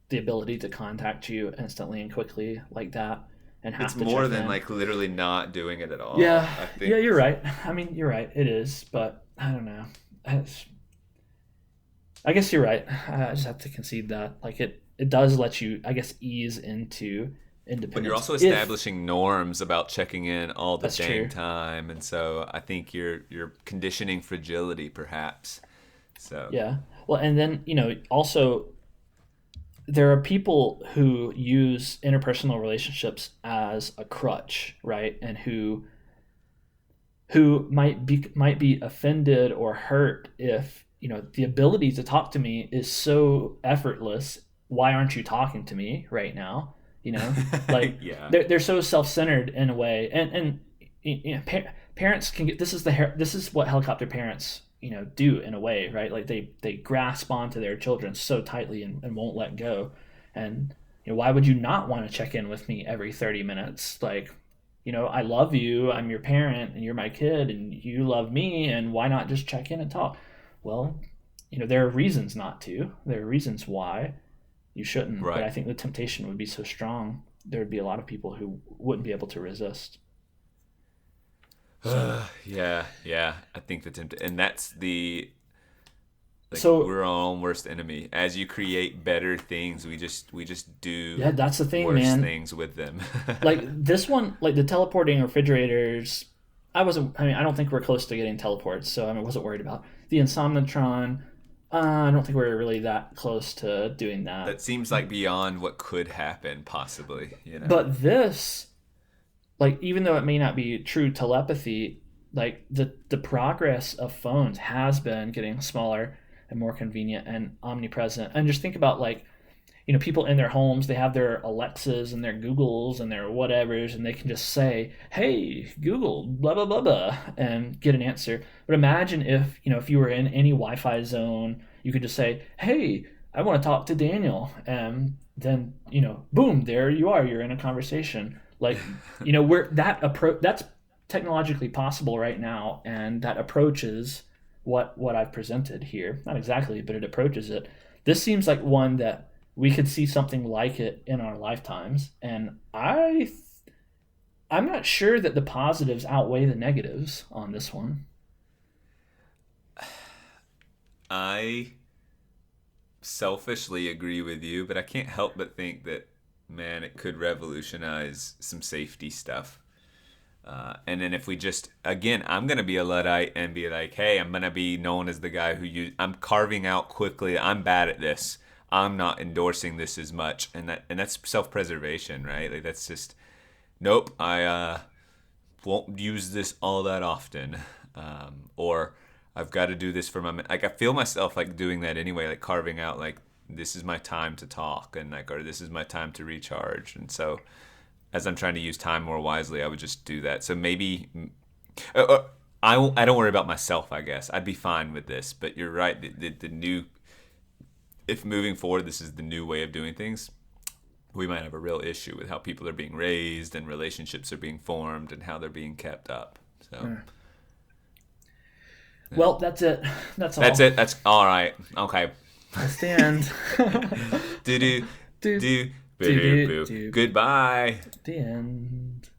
the ability to contact you instantly and quickly like that and It's have to more check than in? like literally not doing it at Yeah, all. I yeah, think. you're right. I mean, you're right. It is, but I don't know. It's, I guess you're right. I just have to concede that. Like it does let you, I guess, ease into But you're independence also if establishing norms about checking in all the that's dang true. time, and so I think you're conditioning fragility, perhaps. So Yeah. Well, and then also there are people who use interpersonal relationships as a crutch, right? And who might be offended or hurt if the ability to talk to me is so effortless. Why aren't you talking to me right now? Like yeah, they're so self-centered in a way, and parents can get this is what helicopter parents do in a way, right? Like they grasp onto their children so tightly and won't let go. And why would you not want to check in with me every 30 minutes? Like, I love you, I'm your parent, and you're my kid, and you love me, and why not just check in and talk? Well, there are reasons not to. There are reasons why. you shouldn't. Right. But I think the temptation would be so strong, there would be a lot of people who wouldn't be able to resist. So, Yeah. I think and that's the so we're our own worst enemy. As you create better things, we just do yeah, that's the thing, worse man. things with them. Like this one, like the teleporting refrigerators, I don't think we're close to getting teleports, so I wasn't worried about the Insomnitron. I don't think we're really that close to doing that. That seems like beyond what could happen, possibly. But this, like, even though it may not be true telepathy, like the progress of phones has been getting smaller and more convenient and omnipresent. And just think about, like, people in their homes, they have their Alexas and their Googles and their whatevers, and they can just say, "Hey, Google, blah blah blah blah," and get an answer. But imagine if you were in any Wi-Fi zone, you could just say, "Hey, I want to talk to Daniel," and then boom, there you are. You're in a conversation. Like, where that approach, that's technologically possible right now, and that approaches what I've presented here. Not exactly, but it approaches it. This seems like one that we could see something like it in our lifetimes, and I'm not sure that the positives outweigh the negatives on this one. I selfishly agree with you, but I can't help but think that, man, it could revolutionize some safety stuff. And then if we just, again, I'm going to be a Luddite and be like, hey, I'm going to be known as the guy I'm carving out quickly. I'm bad at this. I'm not endorsing this as much. And that's self-preservation, right? Like, that's just, nope, I won't use this all that often. Or I've got to do this for like, I feel myself like doing that anyway, like carving out, like, this is my time to talk, and like, or this is my time to recharge. And so as I'm trying to use time more wisely, I would just do that. So maybe I don't worry about myself, I guess. I'd be fine with this. But you're right. The new, if moving forward, this is the new way of doing things, we might have a real issue with how people are being raised and relationships are being formed and how they're being kept up. So, well, that's it. That's all. That's it. That's all right. Okay. I stand. do. Goodbye. The end.